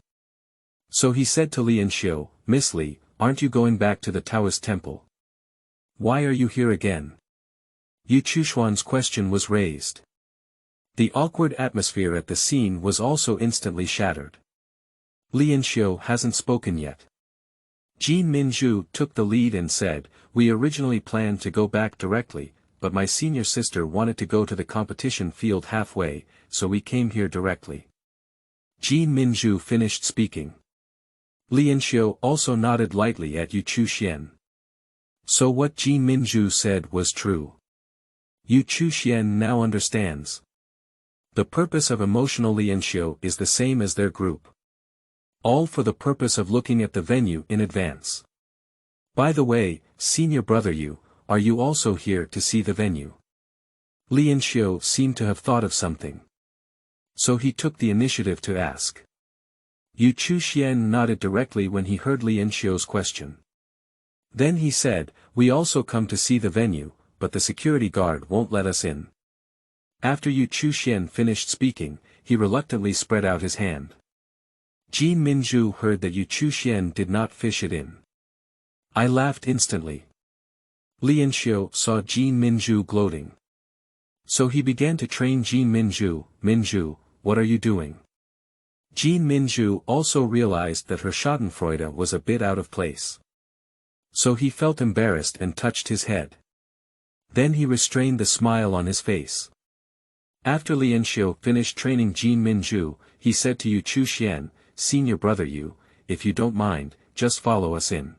So he said to Li Enxiu, "Miss Li, aren't you going back to the Taoist temple? Why are you here again?" Chuxuan's question was raised. The awkward atmosphere at the scene was also instantly shattered. Li Enxiu hasn't spoken yet. Minzhu took the lead and said, "We originally planned to go back directly, but my senior sister wanted to go to the competition field halfway, so we came here directly." Minzhu finished speaking. Li Enxiu also nodded lightly at Chuxuan. So what Minzhu said was true. Chuxuan now understands. The purpose of emotional Li Enxiu is the same as their group. All for the purpose of looking at the venue in advance. By the way, senior brother are you also here to see the venue? Li Enxiu seemed to have thought of something. So he took the initiative to ask. Chuxuan nodded directly when he heard Li Enxiu's question. Then he said, "We also come to see the venue, but the security guard won't let us in." After Chuxuan finished speaking, he reluctantly spread out his hand. Minzhu heard that Chuxuan did not fish it in. I laughed instantly. Li Enxiu saw Minzhu gloating. So he began to train Minzhu. "Minzhu, what are you doing?" Minzhu also realized that her schadenfreude was a bit out of place. So he felt embarrassed and touched his head. Then he restrained the smile on his face. After Li Enxiu finished training Minzhu, he said to Chuxuan, "Senior brother if you don't mind, just follow us in."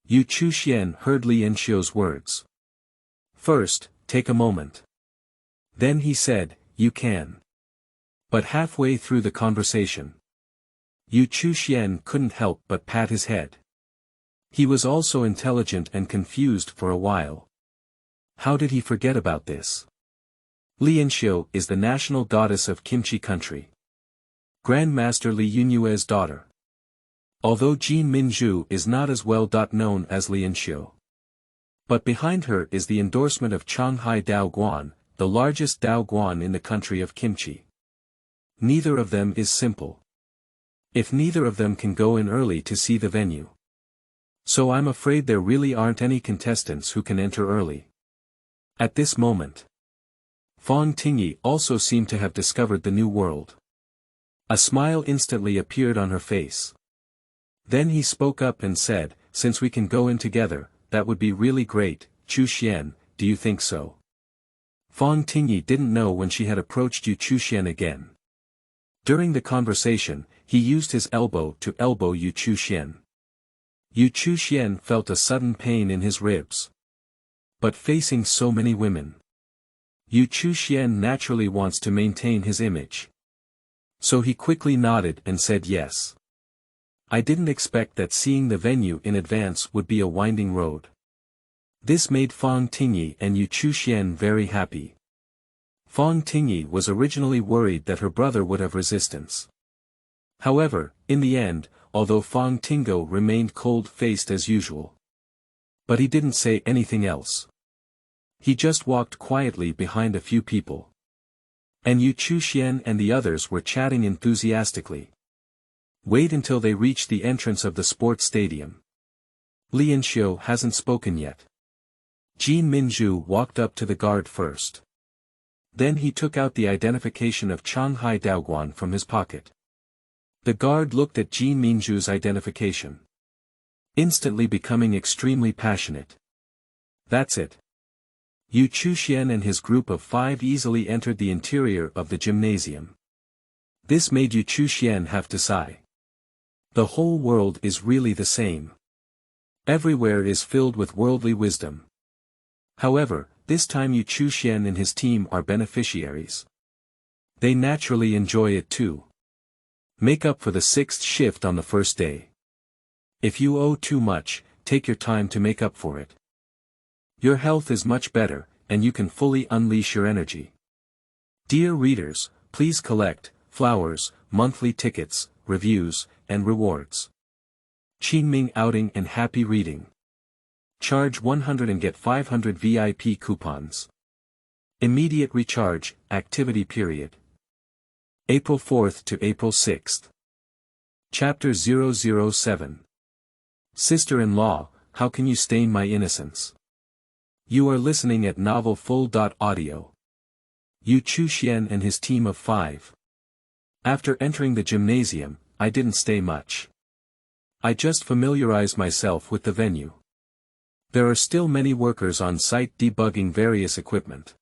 Chuxuan heard Li Enxiu's words. First, take a moment. Then he said, "You can." But halfway through the conversation, Chuxuan couldn't help but pat his head. He was also intelligent and confused for a while. How did he forget about this? Li Enxiu is the national goddess of Kimchi country. Grandmaster Li Yunyue's daughter. Although Minzhu is not as well known as Li Enxiu. But behind her is the endorsement of Shanghai Daoguan, the largest Daoguan in the country of Kimchi. Neither of them is simple. If neither of them can go in early to see the venue. So I'm afraid there really aren't any contestants who can enter early. At this moment, Fang Tingyi also seemed to have discovered the new world. A smile instantly appeared on her face. Then he spoke up and said, "Since we can go in together, that would be really great. Chuxuan, do you think so?" Fang Tingyi didn't know when she had approached Chuxuan again. During the conversation, he used his elbow to elbow Chuxuan. Chuxuan felt a sudden pain in his ribs. But facing so many women, Chuxuan naturally wants to maintain his image. So he quickly nodded and said yes. I didn't expect that seeing the venue in advance would be a winding road. This made Fang Tingyi and Chuxuan very happy. Fang Tingyi was originally worried that her brother would have resistance. However, in the end, although Fang Tingo remained cold-faced as usual. But he didn't say anything else. He just walked quietly behind a few people. And Yu Chuxian and the others were chatting enthusiastically. Wait until they reach the entrance of the sports stadium. Li Enxiu hasn't spoken yet. Minzhu walked up to the guard first. Then he took out the identification of Shanghai Daoguan from his pocket. The guard looked at Minzhu's identification, instantly becoming extremely passionate. That's it. Yu Chuxian and his group of 5 easily entered the interior of the gymnasium. This made Yu Chuxian have to sigh. The whole world is really the same. Everywhere is filled with worldly wisdom. However, this time Yu Chuxian and his team are beneficiaries. They naturally enjoy it too. Make up for the 6th shift on the first day. If you owe too much, take your time to make up for it. Your health is much better, and you can fully unleash your energy. Dear readers, please collect flowers, monthly tickets, reviews, and rewards. Qingming outing and happy reading. Charge 100 and get 500 VIP coupons. Immediate recharge, activity period. April 4th to April 6th. Chapter 007. Sister-in-law, how can you stain my innocence? You are listening at Novel Full.audio. Yu Chuxian and his team of 5. After entering the gymnasium, I didn't stay much. I just familiarized myself with the venue. There are still many workers on site debugging various equipment.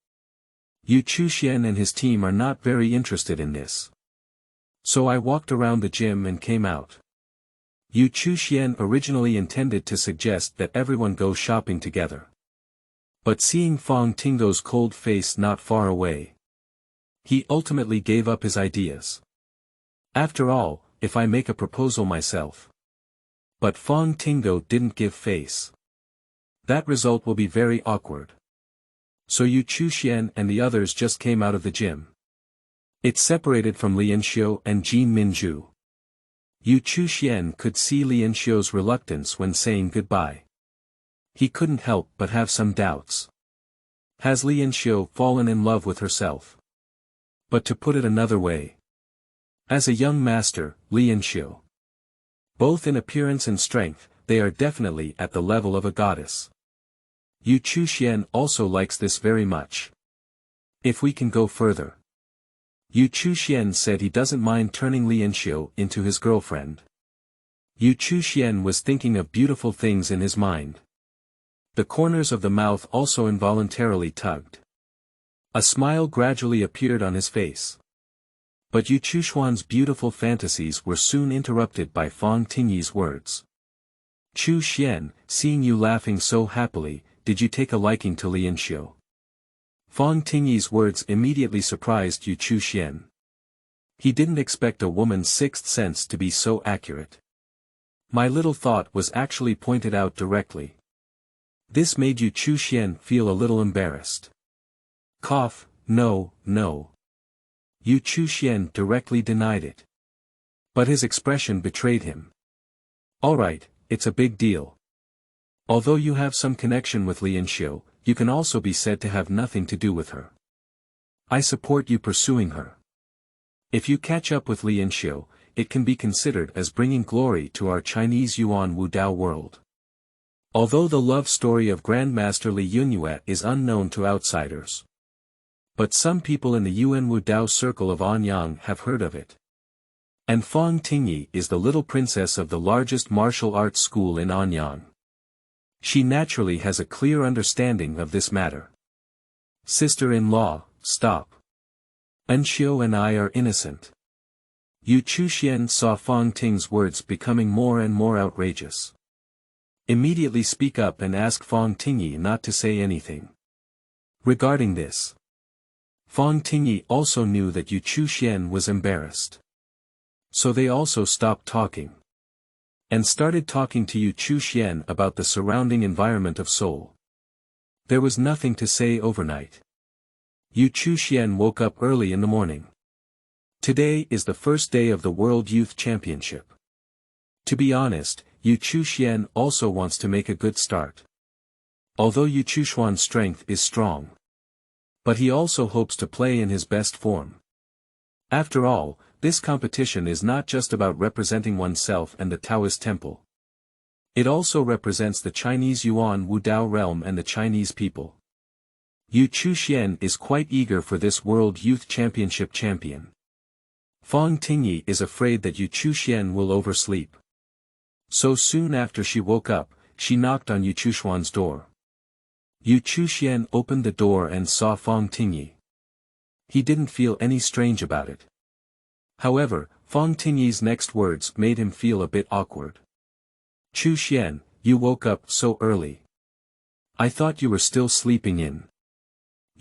Yu Chuxian and his team are not very interested in this. So I walked around the gym and came out. Yu Chuxian originally intended to suggest that everyone go shopping together. But seeing Fang Tingo's cold face not far away, he ultimately gave up his ideas. After all, if I make a proposal myself. But Fang Tingo didn't give face. That result will be very awkward. So Yu Chuxian and the others just came out of the gym. It separated from Li Enxiu and Minzhu. Yu Chuxian could see Li Enxiu's reluctance when saying goodbye. He couldn't help but have some doubts. Has Li Enxiu fallen in love with herself? But to put it another way. As a young master, Li Enxiu. Both in appearance and strength, they are definitely at the level of a goddess. Yu Chuxian also likes this very much. If we can go further. Yu Chuxian said he doesn't mind turning Li Enxiu into his girlfriend. Yu Chuxian was thinking of beautiful things in his mind. The corners of the mouth also involuntarily tugged. A smile gradually appeared on his face. But Yu Chuxuan's beautiful fantasies were soon interrupted by Fang Tingyi's words. Chu Xian, seeing you laughing so happily, did you take a liking to Li Enxiu? Fang Tingyi's words immediately surprised Yu Chuxian. He didn't expect a woman's 6th sense to be so accurate. My little thought was actually pointed out directly. This made Yu Chuxian feel a little embarrassed. Cough, no, no. Yu Chuxian directly denied it. But his expression betrayed him. Alright, it's a big deal. Although you have some connection with Li Enxiu, you can also be said to have nothing to do with her. I support you pursuing her. If you catch up with Li Enxiu, it can be considered as bringing glory to our Chinese Yuanwu Tao world. Although the love story of Grandmaster Li Yunyue is unknown to outsiders. But some people in the Yuanwu Tao circle of Anyang have heard of it. And Fang Tingyi is the little princess of the largest martial arts school in Anyang. She naturally has a clear understanding of this matter. Sister-in-law, stop. Enxiu and I are innocent. Yu Chuxian saw Fang Ting's words becoming more and more outrageous. Immediately speak up and ask Fang Tingyi not to say anything. Regarding this, Fang Tingyi also knew that Yu Chuxian was embarrassed. So they also stopped talking. And started talking to Yu Chuxian about the surrounding environment of Seoul. There was nothing to say overnight. Yu Chuxian woke up early in the morning. Today is the first day of the World Youth Championship. To be honest, Chuxuan also wants to make a good start. Although Chuxuan's strength is strong. But he also hopes to play in his best form. After all, this competition is not just about representing oneself and the Taoist temple. It also represents the Chinese Yuanwu Taoism realm and the Chinese people. Chuxuan is quite eager for this World Youth Championship champion. Tingyi is afraid that Chuxuan will oversleep. So soon after she woke up, she knocked on Chuxuan's door. Chuxuan opened the door and saw Tingyi. He didn't feel any strange about it. However, Tingyi's next words made him feel a bit awkward. Chuxuan, you woke up so early. I thought you were still sleeping in.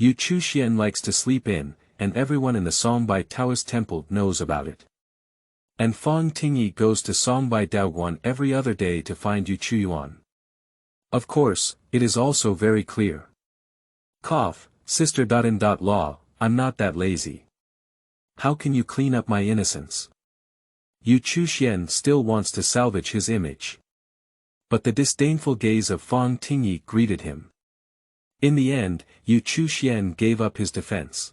Chuxuan likes to sleep in, and everyone in the Songbai Taoist Temple knows about it. And Tingyi goes to Songbai Daoguan every other day to find Chuxuan. Of course, it is also very clear. Sister.In.Law, I'm not that lazy. How can you clean up my innocence? Chuxuan still wants to salvage his image. But the disdainful gaze of Tingyi greeted him. In the end, Chuxuan gave up his defense.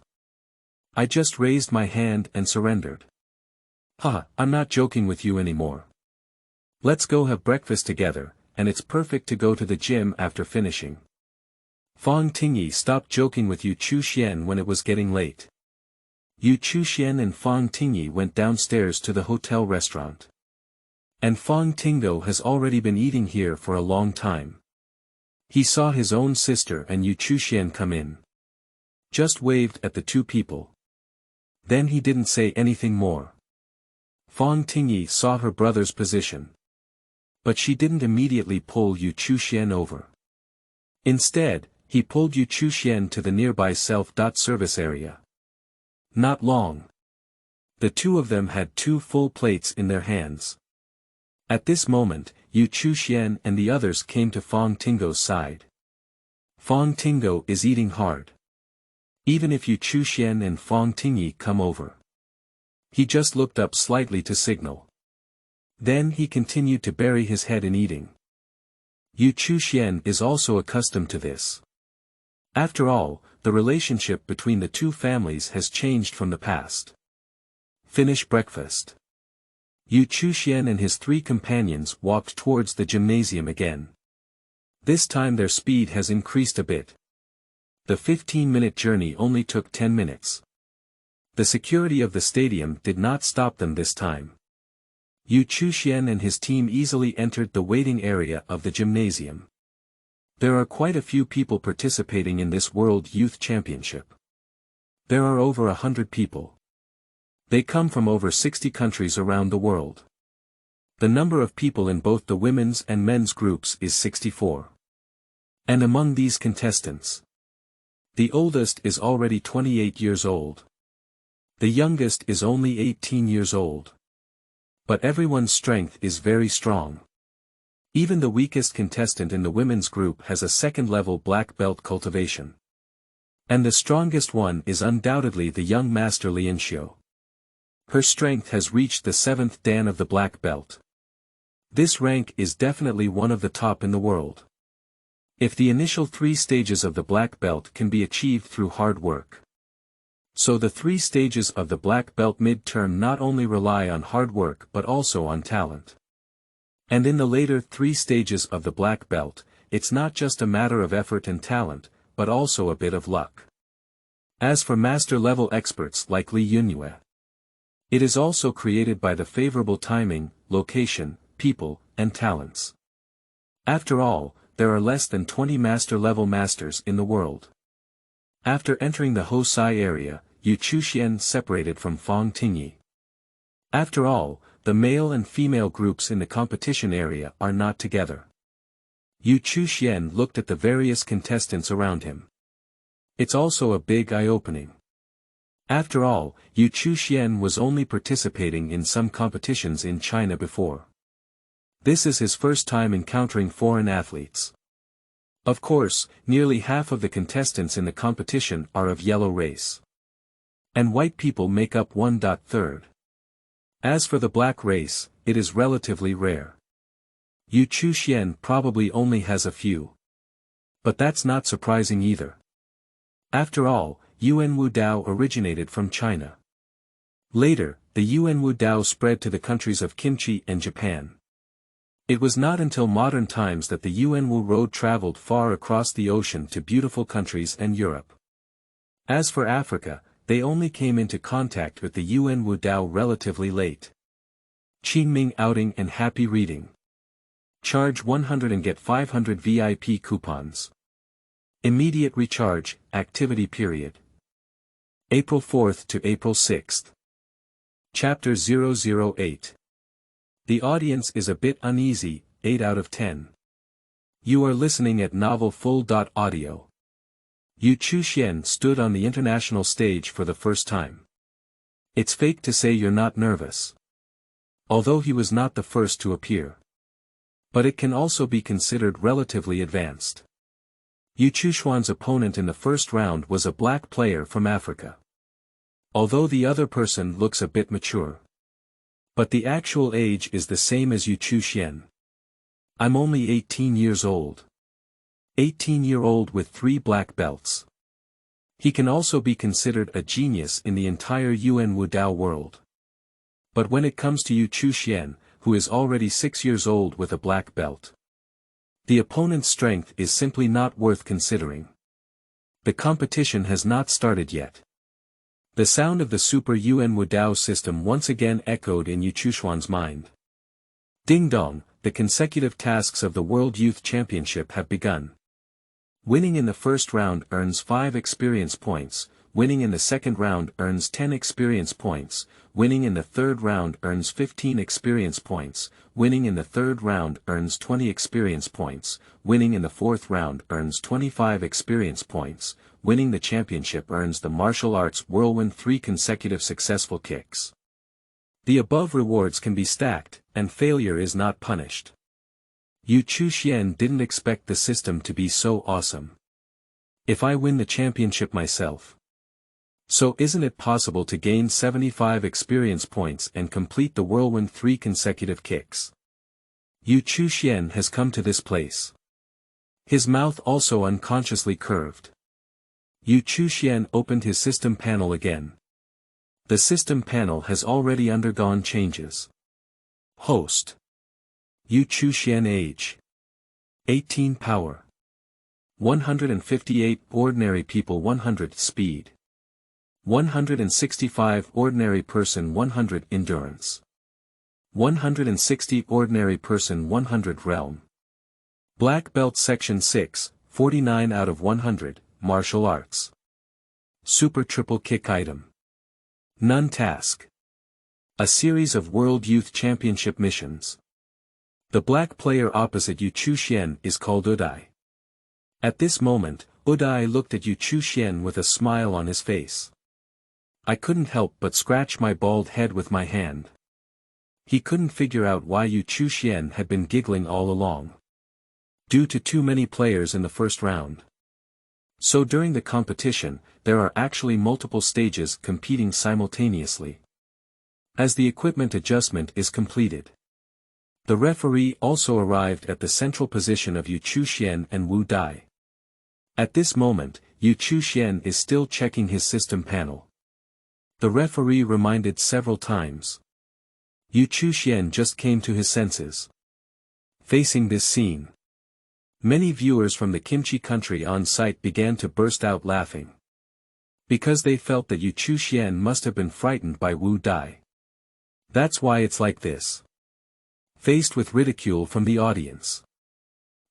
I just raised my hand and surrendered. I'm not joking with you anymore. Let's go have breakfast together, and it's perfect to go to the gym after finishing. Tingyi stopped joking with Chuxuan when it was getting late. Chuxuan and Tingyi went downstairs to the hotel restaurant. And Tingyi has already been eating here for a long time. He saw his own sister and Chuxuan come in. Just waved at the two people. Then he didn't say anything more. Tingyi saw her brother's position. But she didn't immediately pull Chuxuan over. Instead, he pulled Chuxuan to the nearby self-service area. Not long. The two of them had 2 full plates in their hands. At this moment, Chuxuan and the others came to Tingyi's side. Tingyi is eating hard. Even if Chuxuan and Tingyi come over. He just looked up slightly to signal. Then he continued to bury his head in eating. Chuxuan is also accustomed to this. After all, the relationship between the two families has changed from the past. Finish breakfast. Chuxuan and his 3 companions walked towards the gymnasium again. This time their speed has increased a bit. The 15-minute journey only took 10 minutes. The security of the stadium did not stop them this time. Chuxuan and his team easily entered the waiting area of the gymnasium. There are quite a few people participating in this World Youth Championship. There are over 100 people. They come from over 60 countries around the world. The number of people in both the women's and men's groups is 64. And among these contestants, the oldest is already 28 years old. The youngest is only 18 years old. But everyone's strength is very strong. Even the weakest contestant in the women's group has a second-level black belt cultivation. And the strongest one is undoubtedly the young master Li Enxiu. Her strength has reached the 7th dan of the black belt. This rank is definitely one of the top in the world. If the initial 3 stages of the black belt can be achieved through hard work. So the 3 stages of the black belt mid-term not only rely on hard work but also on talent. And in the later 3 stages of the black belt, it's not just a matter of effort and talent, but also a bit of luck. As for master-level experts like Li Enxiu, it is also created by the favorable timing, location, people, and talents. After all, there are less than 20 master-level masters in the world. After entering the Hosai area, Chuxuan separated from Tingyi. After all, the male and female groups in the competition area are not together. Chuxuan looked at the various contestants around him. It's also a big eye-opening. After all, Chuxuan was only participating in some competitions in China before. This is his first time encountering foreign athletes. Of course, nearly half of the contestants in the competition are of yellow race. And white people make up 1/3. As for the black race, it is relatively rare. Chuxuan probably only has a few. But that's not surprising either. After all, Yuanwu Tao originated from China. Later, the Yuanwu Tao spread to the countries of Kimchi and Japan. It was not until modern times that the Yuanwu road traveled far across the ocean to beautiful countries and Europe. As for Africa, they only came into contact with the Yuanwu Tao relatively late. Qingming outing and happy reading. Charge 100 and get 500 VIP coupons. Immediate recharge, activity period. April 4th to April 6th. Chapter 008. The audience is a bit uneasy, 8 out of 10. You are listening at novel full.audio. Chuxuan stood on the international stage for the first time. It's fake to say you're not nervous. Although he was not the first to appear. But it can also be considered relatively advanced. Chuxuan's opponent in the first round was a black player from Africa. Although the other person looks a bit mature. But the actual age is the same as Chuxuan. I'm only 18 years old. 18-year-old with 3 black belts. He can also be considered a genius in the entire Yuanwu Tao world. But when it comes to Chuxuan, who is already 6 years old with a black belt, the opponent's strength is simply not worth considering. The competition has not started yet. The sound of the Super Yuanwu Tao system once again echoed in Chuxuan's mind. Ding dong, the consecutive tasks of the World Youth Championship have begun. Winning in the first round earns 5 experience points, winning in the second round earns 10 experience points, winning in the third round earns 15 experience points, winning in the third round earns 20 experience points, winning in the fourth round earns 25 experience points, winning the championship earns the martial arts Whirlwind 3 consecutive successful kicks. The above rewards can be stacked, and failure is not punished. Chuxuan didn't expect the system to be so awesome. If I win the championship myself. So isn't it possible to gain 75 experience points and complete the Whirlwind 3 consecutive kicks? Chuxuan has come to this place. His mouth also unconsciously curved. Chuxuan opened his system panel again. The system panel has already undergone changes. Host. Chuxuan age. 18 power. 158 ordinary people 100 speed. 165 ordinary person 100 endurance. 160 ordinary person 100 realm. Black belt section 6, 49 out of 100, martial arts. Super triple kick item. None task. A series of World Youth Championship missions. The black player opposite Chuxuan is called Udai. At this moment, Udai looked at Chuxuan with a smile on his face. I couldn't help but scratch my bald head with my hand. He couldn't figure out why Chuxuan had been giggling all along. Due to too many players in the first round. So during the competition, there are actually multiple stages competing simultaneously. As the equipment adjustment is completed. The referee also arrived at the central position of Chuxuan and Wu Dai. At this moment, Chuxuan is still checking his system panel. The referee reminded several times. Chuxuan just came to his senses. Facing this scene. Many viewers from the Kimchi country on site began to burst out laughing. Because they felt that Chuxuan must have been frightened by Wu Dai. That's why it's like this. Faced with ridicule from the audience.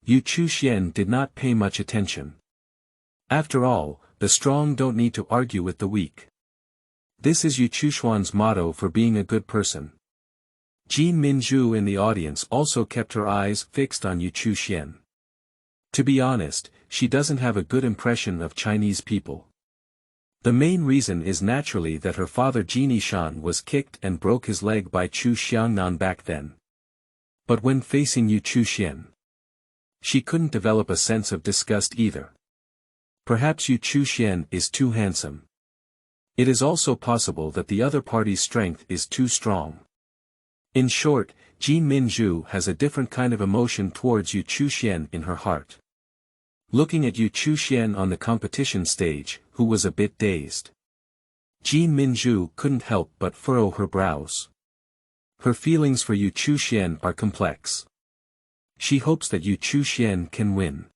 Chuxuan did not pay much attention. After all, the strong don't need to argue with the weak. This is Chuxuan's motto for being a good person. Minzhu in the audience also kept her eyes fixed on Chuxuan. To be honest, she doesn't have a good impression of Chinese people. The main reason is naturally that her father Jini Shan was kicked and broke his leg by Chu Xiangnan back then. But when facing Chuxuan, she couldn't develop a sense of disgust either. Perhaps Chuxuan is too handsome. It is also possible that the other party's strength is too strong. In short, Minzhu has a different kind of emotion towards Yu Chuxian in her heart. Looking at Yu Chuxian on the competition stage, who was a bit dazed, Minzhu couldn't help but furrow her brows. Her feelings for Yu Chuxian are complex. She hopes that Yu Chuxian can win.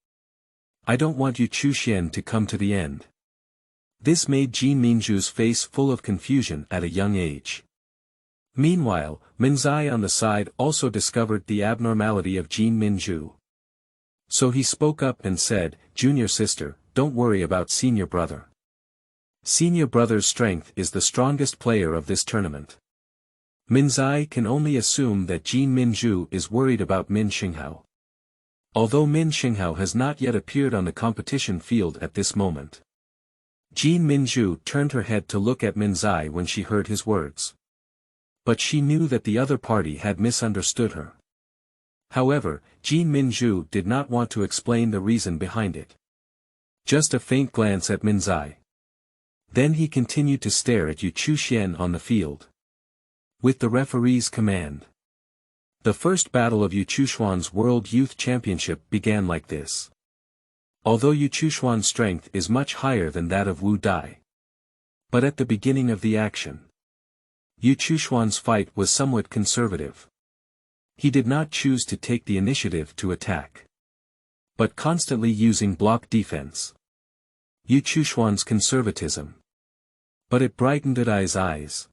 I don't want Yu Chuxian to come to the end. This made Minzhu's face full of confusion at a young age. Meanwhile, Minzai on the side also discovered the abnormality of Minzhu. So he spoke up and said, "Junior sister, don't worry about senior brother. Senior brother's strength is the strongest player of this tournament." Minzai can only assume that Minzhu is worried about Shenghao. Although Shenghao has not yet appeared on the competition field at this moment. Minzhu turned her head to look at Minzai when she heard his words. But she knew that the other party had misunderstood her. However, Minzhu did not want to explain the reason behind it. Just a faint glance at Minzai. Then he continued to stare at Yu Chuxian on the field. With the referee's command. The first battle of Yu Chuxuan's World Youth Championship began like this. Although Yu Chuxuan's strength is much higher than that of Wu Dai. But at the beginning of the action, Yu Chuxuan's fight was somewhat conservative. He did not choose to take the initiative to attack, but constantly using block defense. Yu Chuxuan's conservatism. But it brightened Udai's eyes.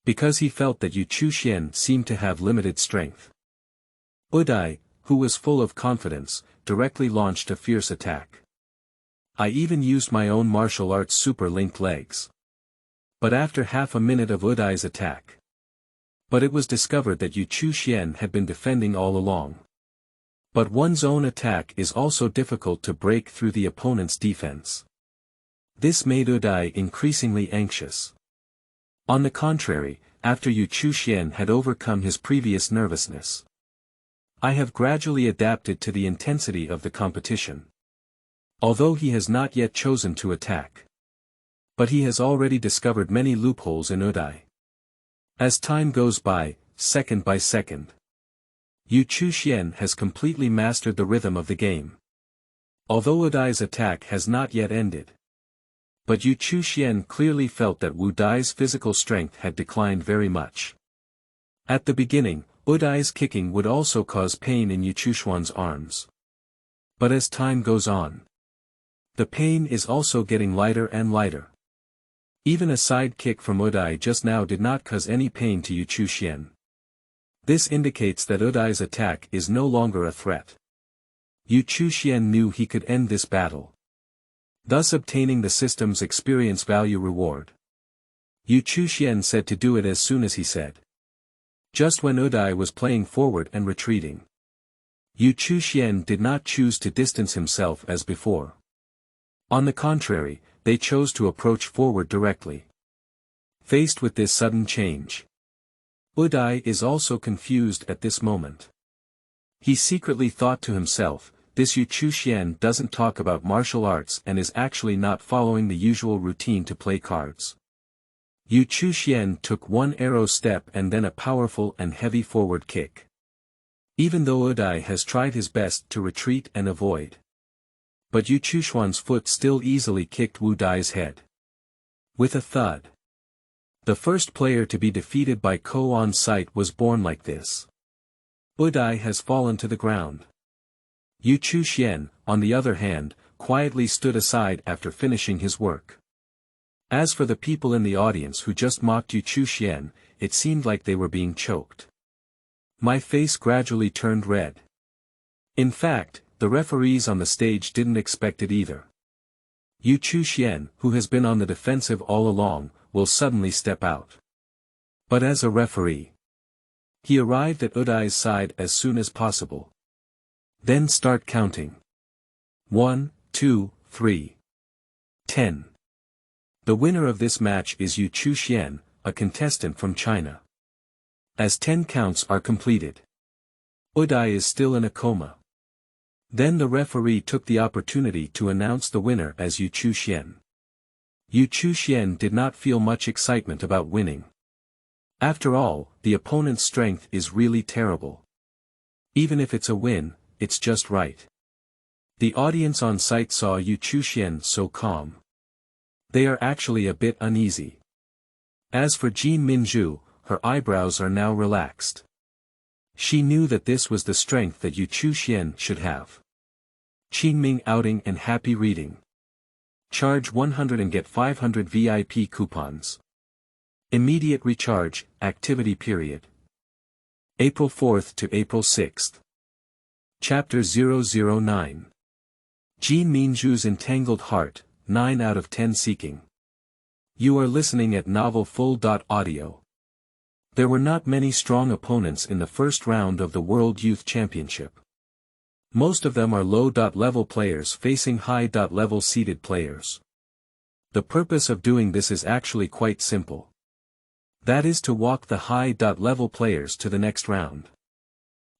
Because he felt that Yu Chuxian seemed to have limited strength. Udai, who was full of confidence, directly launched a fierce attack. I even used my own martial arts super-linked legs. But after half a minute of Udai's attack. But it was discovered that Yu Chuxian had been defending all along. But one's own attack is also difficult to break through the opponent's defense. This made Udai increasingly anxious. On the contrary, after Yu Chuxian had overcome his previous nervousness, I have gradually adapted to the intensity of the competition. Although he has not yet chosen to attack. But he has already discovered many loopholes in Udai. As time goes by, second by second, Yu Chuxian has completely mastered the rhythm of the game. Although Udai's attack has not yet ended. But Yu Chuxian clearly felt that Wu Dai's physical strength had declined very much. At the beginning, Udai's kicking would also cause pain in Yu Chuxuan's arms. But as time goes on, the pain is also getting lighter and lighter. Even a side kick from Udai just now did not cause any pain to Yu Chuxian. This indicates that Udai's attack is no longer a threat. Yu Chuxian knew he could end this battle, thus obtaining the system's experience value reward. Yu Chuxian said to do it as soon as he said. Just when Udai was playing forward and retreating, Yu Chuxian did not choose to distance himself as before. On the contrary, they chose to approach forward directly. Faced with this sudden change, Udai is also confused at this moment. He secretly thought to himself, this Yu Chuxian doesn't talk about martial arts and is actually not following the usual routine to play cards. Yu Chuxian took one arrow step and then a powerful and heavy forward kick. Even though Udai has tried his best to retreat and avoid. But Yu Chuxuan's foot still easily kicked Wu Dai's head. With a thud. The first player to be defeated by Ko-on sight was born like this. Udai has fallen to the ground. Yu Chuxian, on the other hand, quietly stood aside after finishing his work. As for the people in the audience who just mocked Yu Chuxian, it seemed like they were being choked. My face gradually turned red. In fact, the referees on the stage didn't expect it either. Yu Chuxian, who has been on the defensive all along, will suddenly step out. But as a referee, he arrived at Udai's side as soon as possible. Then start counting. 1, 2, 3. 10. The winner of this match is Yu Chuxian, a contestant from China. As 10 counts are completed, Udai is still in a coma. Then the referee took the opportunity to announce the winner as Yu Chuxian. Yu Chuxian did not feel much excitement about winning. After all, the opponent's strength is really terrible. Even if it's a win, it's just right. The audience on site saw Yu Chuxian so calm. They are actually a bit uneasy. As for Jean Minzhu, her eyebrows are now relaxed. She knew that this was the strength that Yu Chuxian should have. Qingming outing and happy reading. Charge 100 and get 500 VIP coupons. Immediate recharge, activity period. April 4th to April 6th. Chapter 009. Jean Minzhu's Entangled Heart, 9 out of 10 seeking. You are listening at Novel Full.audio. There were not many strong opponents in the first round of the World Youth Championship. Most of them are low-level players facing high-level seeded players. The purpose of doing this is actually quite simple. That is to walk the high-level players to the next round.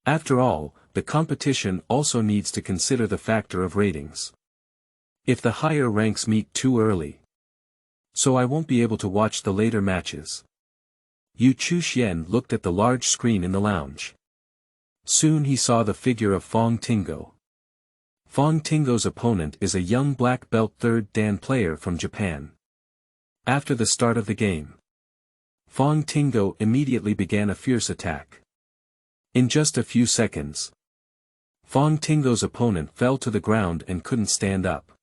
After all, the competition also needs to consider the factor of ratings. If the higher ranks meet too early, so I won't be able to watch the later matches. Yu Chuxian looked at the large screen in the lounge. Soon he saw the figure of Fang Tingyi. Fang Tingyi's opponent is a young black belt 3rd Dan player from Japan. After the start of the game, Fang Tingyi immediately began a fierce attack. In just a few seconds, Fang Tingyi's opponent fell to the ground and couldn't stand up.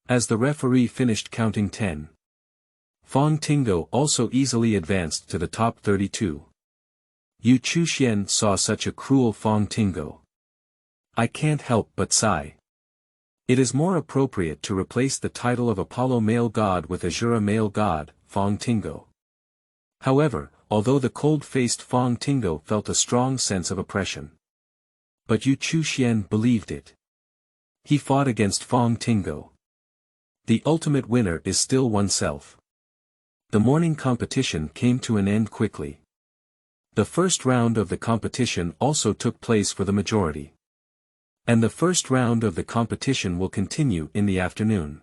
As the referee finished counting 10, Fang Tingyi also easily advanced to the top 32. Yu Chuxian saw such a cruel Fang Tingyi. I can't help but sigh. It is more appropriate to replace the title of Apollo male god with Azura male god, Fang Tingyi. However, although the cold-faced Fang Tingyi felt a strong sense of oppression, but Yu Chuxian believed it. He fought against Fang Tingyi. The ultimate winner is still oneself. The morning competition came to an end quickly. The first round of the competition also took place for the majority. And the first round of the competition will continue in the afternoon.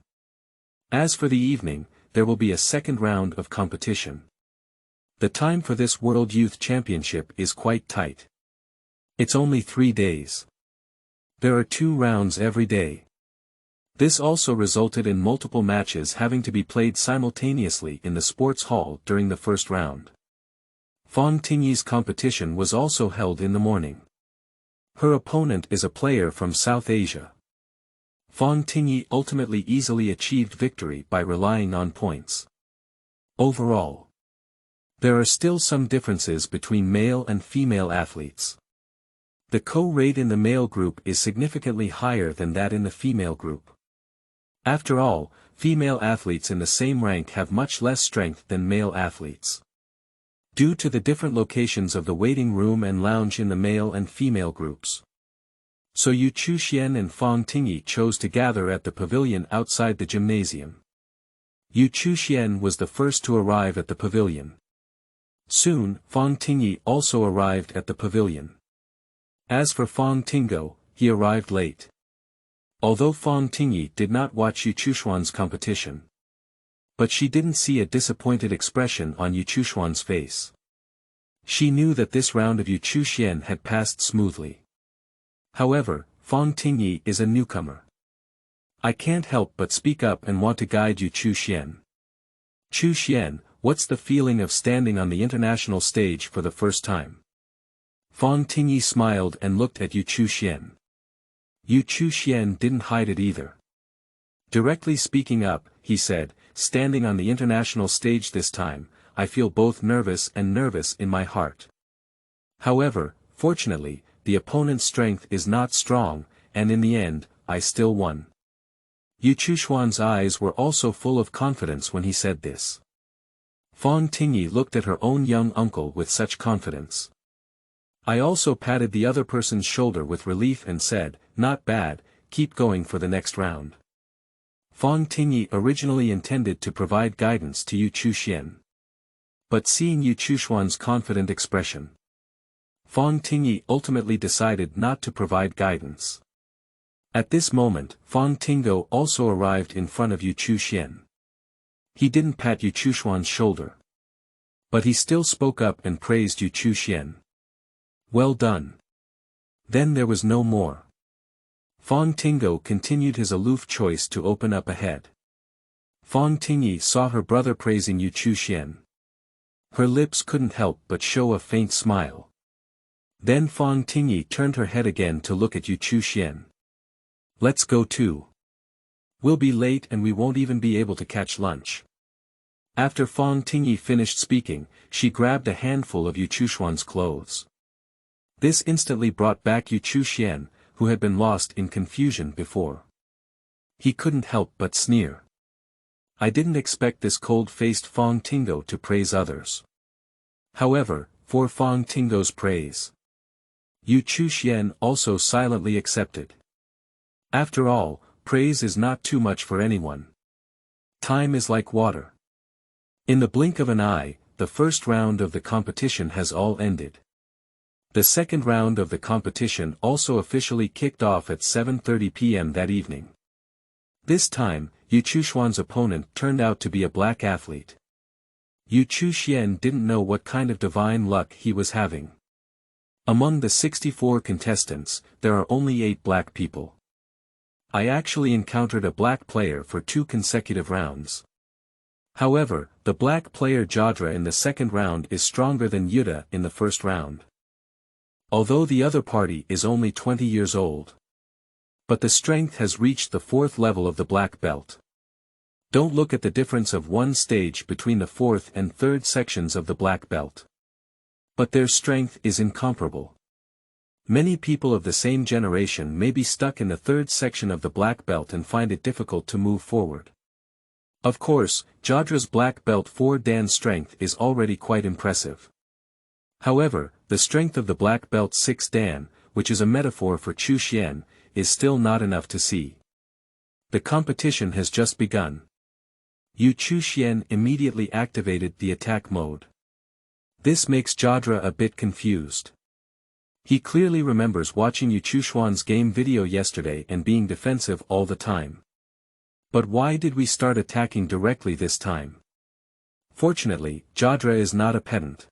As for the evening, there will be a second round of competition. The time for this World Youth Championship is quite tight. It's only 3 days. There are 2 rounds every day. This also resulted in multiple matches having to be played simultaneously in the sports hall during the first round. Fang Tingyi's competition was also held in the morning. Her opponent is a player from South Asia. Fang Tingyi ultimately easily achieved victory by relying on points. Overall, there are still some differences between male and female athletes. The co-rate in the male group is significantly higher than that in the female group. After all, female athletes in the same rank have much less strength than male athletes. Due to the different locations of the waiting room and lounge in the male and female groups. So Yu Chuxian and Fang Tingyi chose to gather at the pavilion outside the gymnasium. Yu Chuxian was the first to arrive at the pavilion. Soon, Fang Tingyi also arrived at the pavilion. As for Fang Tingyi, he arrived late. Although Fang Tingyi did not watch Yu Chuxuan's competition, but she didn't see a disappointed expression on Yu Chuxuan's face. She knew that this round of Yu Chuxian had passed smoothly. However, Fang Tingyi is a newcomer. I can't help but speak up and want to guide Yu Chuxian. Chuxian, what's the feeling of standing on the international stage for the first time? Fang Tingyi smiled and looked at Yu Chuxian. Yu Chuxian didn't hide it either. Directly speaking up, he said, standing on the international stage this time, I feel both nervous and nervous in my heart. However, fortunately, the opponent's strength is not strong, and in the end, I still won. Yu Chuxuan's eyes were also full of confidence when he said this. Fang Tingyi looked at her own young uncle with such confidence. I also patted the other person's shoulder with relief and said, not bad, keep going for the next round. Fang Tingyi originally intended to provide guidance to Yu Chuxian. But seeing Yu Chuxuan's confident expression, Fang Tingyi ultimately decided not to provide guidance. At this moment, Fang Tingyi also arrived in front of Yu Chuxian. He didn't pat Chuxuan's shoulder. But he still spoke up and praised Chuxian. Well done. Then there was no more. Fang Tingyi continued his aloof choice to open up ahead. Fang Tingyi saw her brother praising Chuxian. Her lips couldn't help but show a faint smile. Then Fang Tingyi turned her head again to look at Chuxian. Let's go too. We'll be late and we won't even be able to catch lunch. After Fang Tingyi finished speaking, she grabbed a handful of Chuxuan's clothes. This instantly brought back Chuxian, who had been lost in confusion before. He couldn't help but sneer. I didn't expect this cold-faced Fang Tingyi to praise others. However, for Fang Tingyi's praise, Chuxian also silently accepted. After all, praise is not too much for anyone. Time is like water. In the blink of an eye, the first round of the competition has all ended. The second round of the competition also officially kicked off at 7:30 p.m. that evening. This time, Chuxuan's opponent turned out to be a black athlete. Chuxian didn't know what kind of divine luck he was having. Among the 64 contestants, there are only 8 black people. I actually encountered a black player for 2 consecutive rounds. However, the black player Jadra in the second round is stronger than Yuta in the first round. Although the other party is only 20 years old. But the strength has reached the 4th level of the black belt. Don't look at the difference of 1 stage between the 4th and 3rd sections of the black belt. But their strength is incomparable. Many people of the same generation may be stuck in the 3rd section of the black belt and find it difficult to move forward. Of course, Jadra's black belt 4 Dan strength is already quite impressive. However, the strength of the black belt 6 Dan, which is a metaphor for Chuxian, is still not enough to see. The competition has just begun. Chuxian immediately activated the attack mode. This makes Jadra a bit confused. He clearly remembers watching Chuxuan's game video yesterday and being defensive all the time. But why did we start attacking directly this time? Fortunately, Jadra is not a pedant.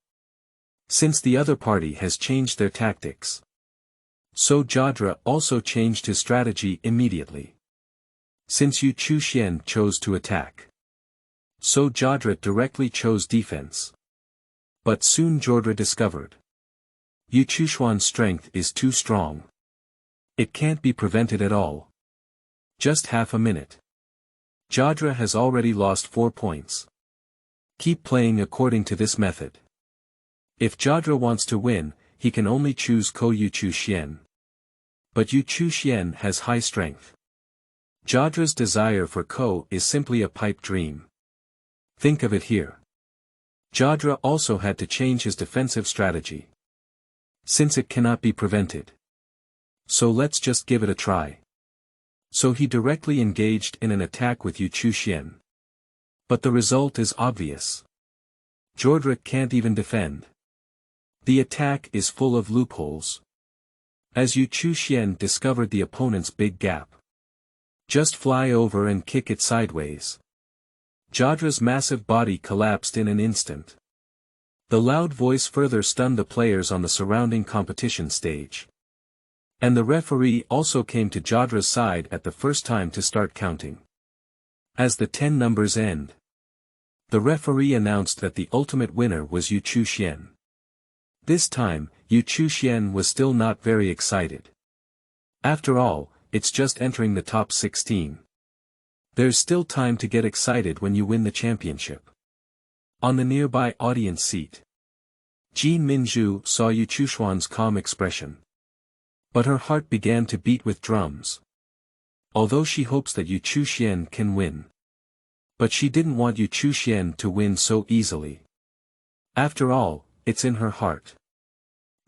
Since the other party has changed their tactics. So Jadra also changed his strategy immediately. Since Chuxian chose to attack. So Jadra directly chose defense. But soon Jadra discovered. Chuxuan's strength is too strong. It can't be prevented at all. Just half a minute. Jadra has already lost 4 points. Keep playing according to this method. If Jadra wants to win, he can only choose Chuxian. But Chuxian has high strength. Jadra's desire for Ko is simply a pipe dream. Think of it here. Jadra also had to change his defensive strategy. Since it cannot be prevented. So let's just give it a try. So he directly engaged in an attack with Chuxian. But the result is obvious. Jadra can't even defend. The attack is full of loopholes. As Chuxian discovered the opponent's big gap. Just fly over and kick it sideways. Jadra's massive body collapsed in an instant. The loud voice further stunned the players on the surrounding competition stage. And the referee also came to Jadra's side at the first time to start counting. As the 10 numbers end, the referee announced that the ultimate winner was Chuxian. This time, Chuxian was still not very excited. After all, it's just entering the top 16. There's still time to get excited when you win the championship. On the nearby audience seat, Minzhu saw Chuxuan's calm expression. But her heart began to beat with drums. Although she hopes that Chuxian can win. But she didn't want Chuxian to win so easily. After all, it's in her heart.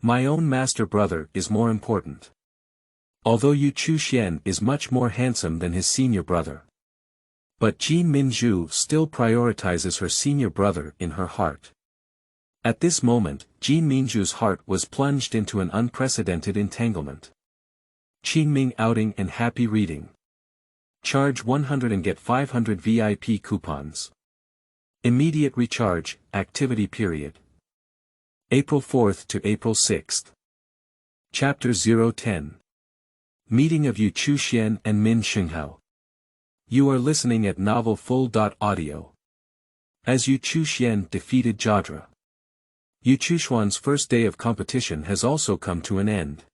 My own master brother is more important. Although Chuxian is much more handsome than his senior brother. But Minzhu still prioritizes her senior brother in her heart. At this moment, Minzhu's heart was plunged into an unprecedented entanglement. Qingming outing and happy reading. Charge 100 and get 500 VIP coupons. Immediate recharge, activity period. April 4th to April 6th. Chapter 010. Meeting of Chuxuan and Minzhu. You are listening at Novel Full.audio. As Chuxuan defeated Jadra. Chuxuan's first day of competition has also come to an end.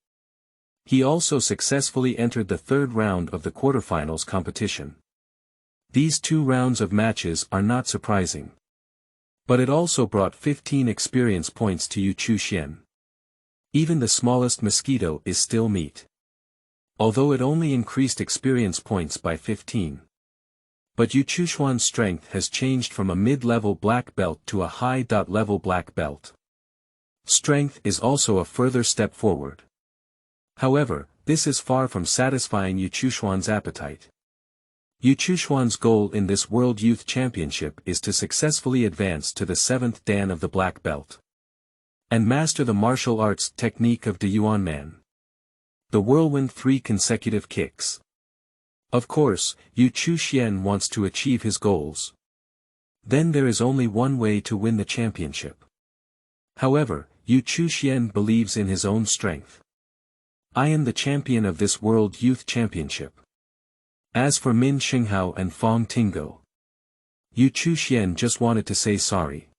He also successfully entered the third round of the quarterfinals competition. These 2 rounds of matches are not surprising. But it also brought 15 experience points to Chuxuan. Even the smallest mosquito is still meat. Although it only increased experience points by 15. But Chuxuan's strength has changed from a mid-level black belt to a high-level black belt. Strength is also a further step forward. However, this is far from satisfying Chuxuan's appetite. Chuxuan's goal in this World Youth Championship is to successfully advance to the 7th dan of the black belt. And master the martial arts technique of the Yuan man. The Whirlwind 3 consecutive kicks. Of course, Chuxuan wants to achieve his goals. Then there is only one way to win the championship. However, Chuxuan believes in his own strength. I am the champion of this World Youth Championship. As for Shenghao and Fang, Chuxuan just wanted to say sorry.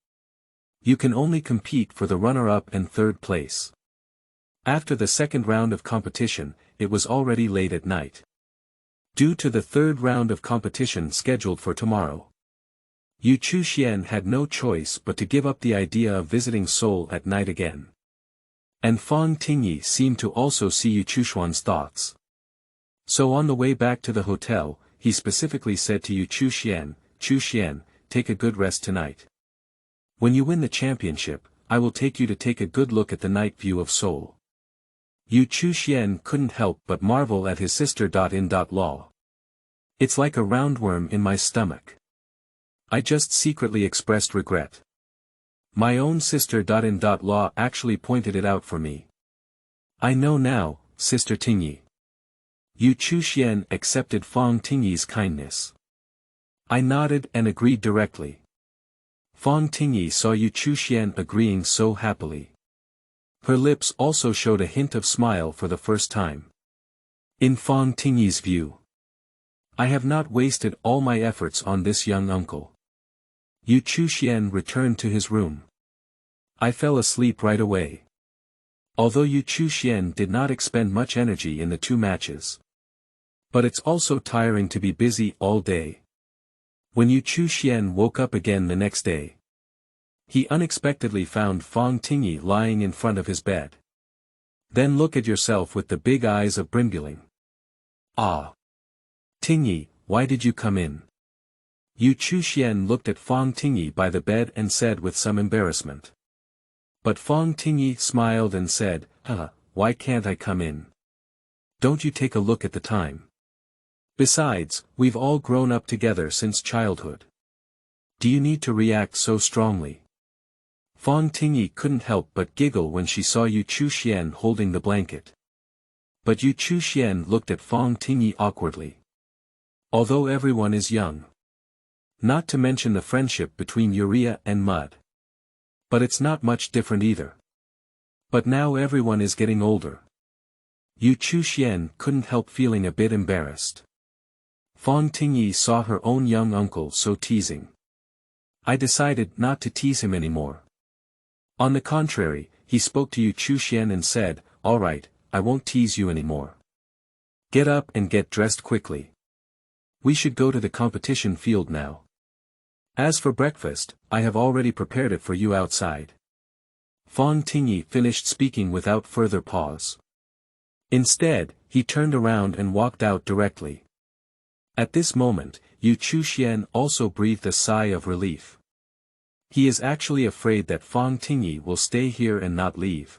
You can only compete for the runner-up and 3rd place. After the 2nd round of competition, it was already late at night. Due to the 3rd round of competition scheduled for tomorrow. Chuxuan had no choice but to give up the idea of visiting Seoul at night again. And Fang Tingyi seemed to also see Chuxuan's thoughts. So on the way back to the hotel, he specifically said to Chuxuan, "Chuxuan, take a good rest tonight. When you win the championship, I will take you to take a good look at the night view of Seoul." Chuxuan couldn't help but marvel at his sister.In.law. It's like a roundworm in my stomach. I just secretly expressed regret. My own sister.In.law actually pointed it out for me. I know now, Sister Tingyi. Chuxuan accepted Fang Tingyi's kindness. I nodded and agreed directly. Fang Tingyi saw Chuxuan agreeing so happily. Her lips also showed a hint of smile for the first time. In Fang Tingyi's view, I have not wasted all my efforts on this young uncle. Chuxuan returned to his room. I fell asleep right away. Although Chuxuan did not expend much energy in the 2 matches. But it's also tiring to be busy all day. When Chuxuan woke up again the next day, he unexpectedly found Fang Tingyi lying in front of his bed. Then look at yourself with the big eyes of Brimbuling. Ah! Tingyi, why did you come in? Chuxuan looked at Fang Tingyi by the bed and said with some embarrassment. But Fang Tingyi smiled and said, why can't I come in? Don't you take a look at the time? Besides, we've all grown up together since childhood. Do you need to react so strongly? Fang Tingyi couldn't help but giggle when she saw Chuxuan holding the blanket. But Chuxuan looked at Fang Tingyi awkwardly. Although everyone is young. Not to mention the friendship between urea and mud. But it's not much different either. But now everyone is getting older. Chuxuan couldn't help feeling a bit embarrassed. Fang Tingyi saw her own young uncle so teasing. I decided not to tease him anymore. On the contrary, he spoke to Chuxuan and said, "All right, I won't tease you anymore. Get up and get dressed quickly. We should go to the competition field now. As for breakfast, I have already prepared it for you outside." Fang Tingyi finished speaking without further pause. Instead, he turned around and walked out directly. At this moment, Chuxuan also breathed a sigh of relief. He is actually afraid that Fang Tingyi will stay here and not leave.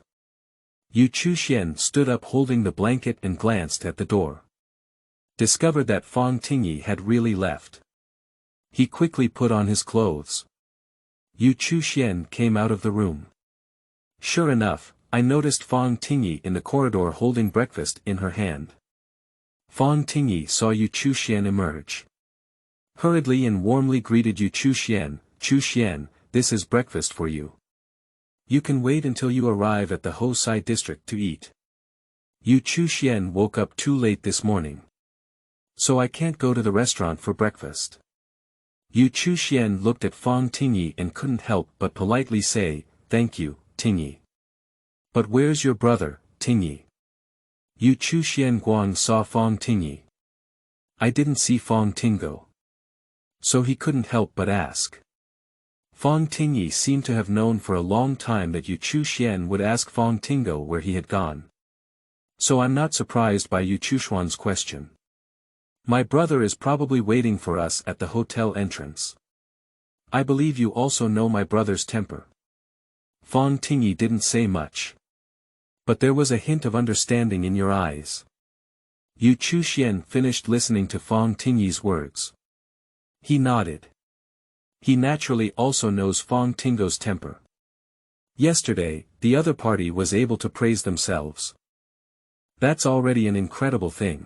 Chuxuan stood up holding the blanket and glanced at the door. Discovered that Fang Tingyi had really left. He quickly put on his clothes. Chuxuan came out of the room. Sure enough, I noticed Fang Tingyi in the corridor holding breakfast in her hand. Fang Tingyi saw Chuxuan emerge. Hurriedly and warmly greeted Chuxuan, Chuxian, this is breakfast for you. You can wait until you arrive at the Hosai district to eat. Yu Chuxian woke up too late this morning. So I can't go to the restaurant for breakfast. Yu Chuxian looked at Fang Tingyi and couldn't help but politely say, thank you, Tingyi. But where's your brother, Tingyi? Yu Chuxian Guang saw Fang Tingyi. I didn't see Fang Tingo. So he couldn't help but ask. Fang Tingyi seemed to have known for a long time that Yu Chuxian would ask Fang Tingo where he had gone. So I'm not surprised by Yu Chuxuan's question. My brother is probably waiting for us at the hotel entrance. I believe you also know my brother's temper. Fang Tingyi didn't say much. But there was a hint of understanding in your eyes. Yu Chuxian finished listening to Fang Tingyi's words. He nodded. He naturally also knows Fang Tingo's temper. Yesterday, the other party was able to praise themselves. That's already an incredible thing.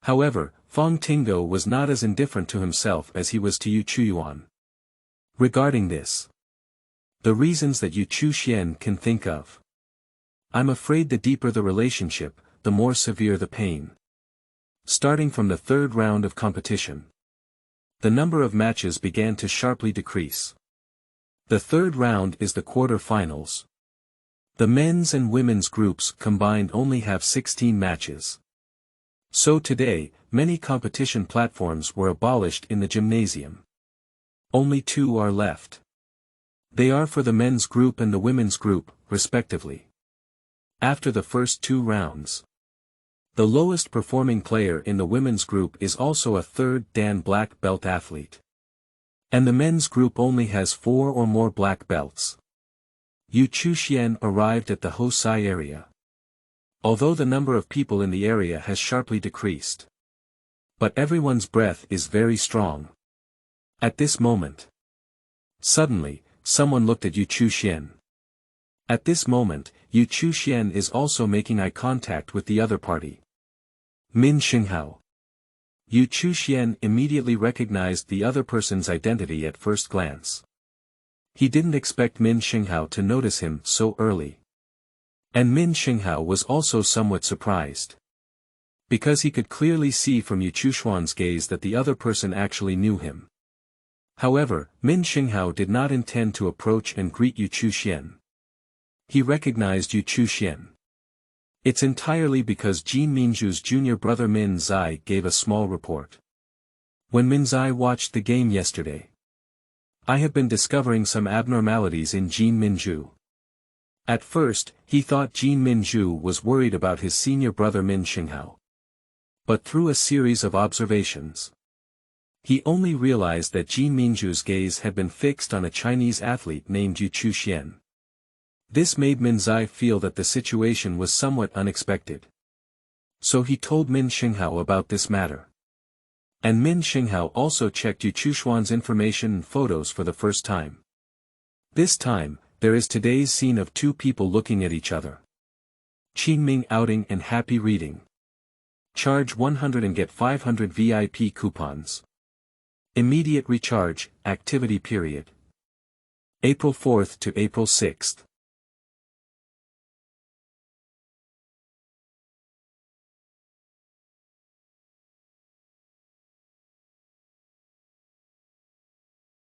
However, Fang Tingo was not as indifferent to himself as he was to Yu Chuxuan. Regarding this, the reasons that Yu Chuxian can think of. I'm afraid the deeper the relationship, the more severe the pain. Starting from the third round of competition, the number of matches began to sharply decrease. The third round is the quarter-finals. The men's and women's groups combined only have 16 matches. So today, many competition platforms were abolished in the gymnasium. Only 2 are left. They are for the men's group and the women's group, respectively. After the first 2 rounds, the lowest performing player in the women's group is also a third Dan black belt athlete. And the men's group only has 4 or more black belts. Yu Chuxian arrived at the Hosai area. Although the number of people in the area has sharply decreased. But everyone's breath is very strong. At this moment, suddenly, someone looked at Yu Chuxian. At this moment, Yu Chuxian is also making eye contact with the other party. Shenghao. Yu Chuxian immediately recognized the other person's identity at first glance. He didn't expect Shenghao to notice him so early. And Shenghao was also somewhat surprised. Because he could clearly see from Yu Chuxuan's gaze that the other person actually knew him. However, Shenghao did not intend to approach and greet Yu Chuxian. He recognized Yu Chuxian. It's entirely because Minzhu's junior brother Minzai gave a small report. When Minzai watched the game yesterday, I have been discovering some abnormalities in Minzhu. At first, he thought Minzhu was worried about his senior brother Shenghao. But through a series of observations, he only realized that Minzhu's gaze had been fixed on a Chinese athlete named Yu Chuxian. This made Minzai feel that the situation was somewhat unexpected. So he told Shenghao about this matter. And Shenghao also checked Yu Chuxuan's information and photos for the first time. This time, there is today's scene of 2 people looking at each other. Qingming outing and happy reading. Charge 100 and get 500 VIP coupons. Immediate recharge, activity period. April 4th to April 6th.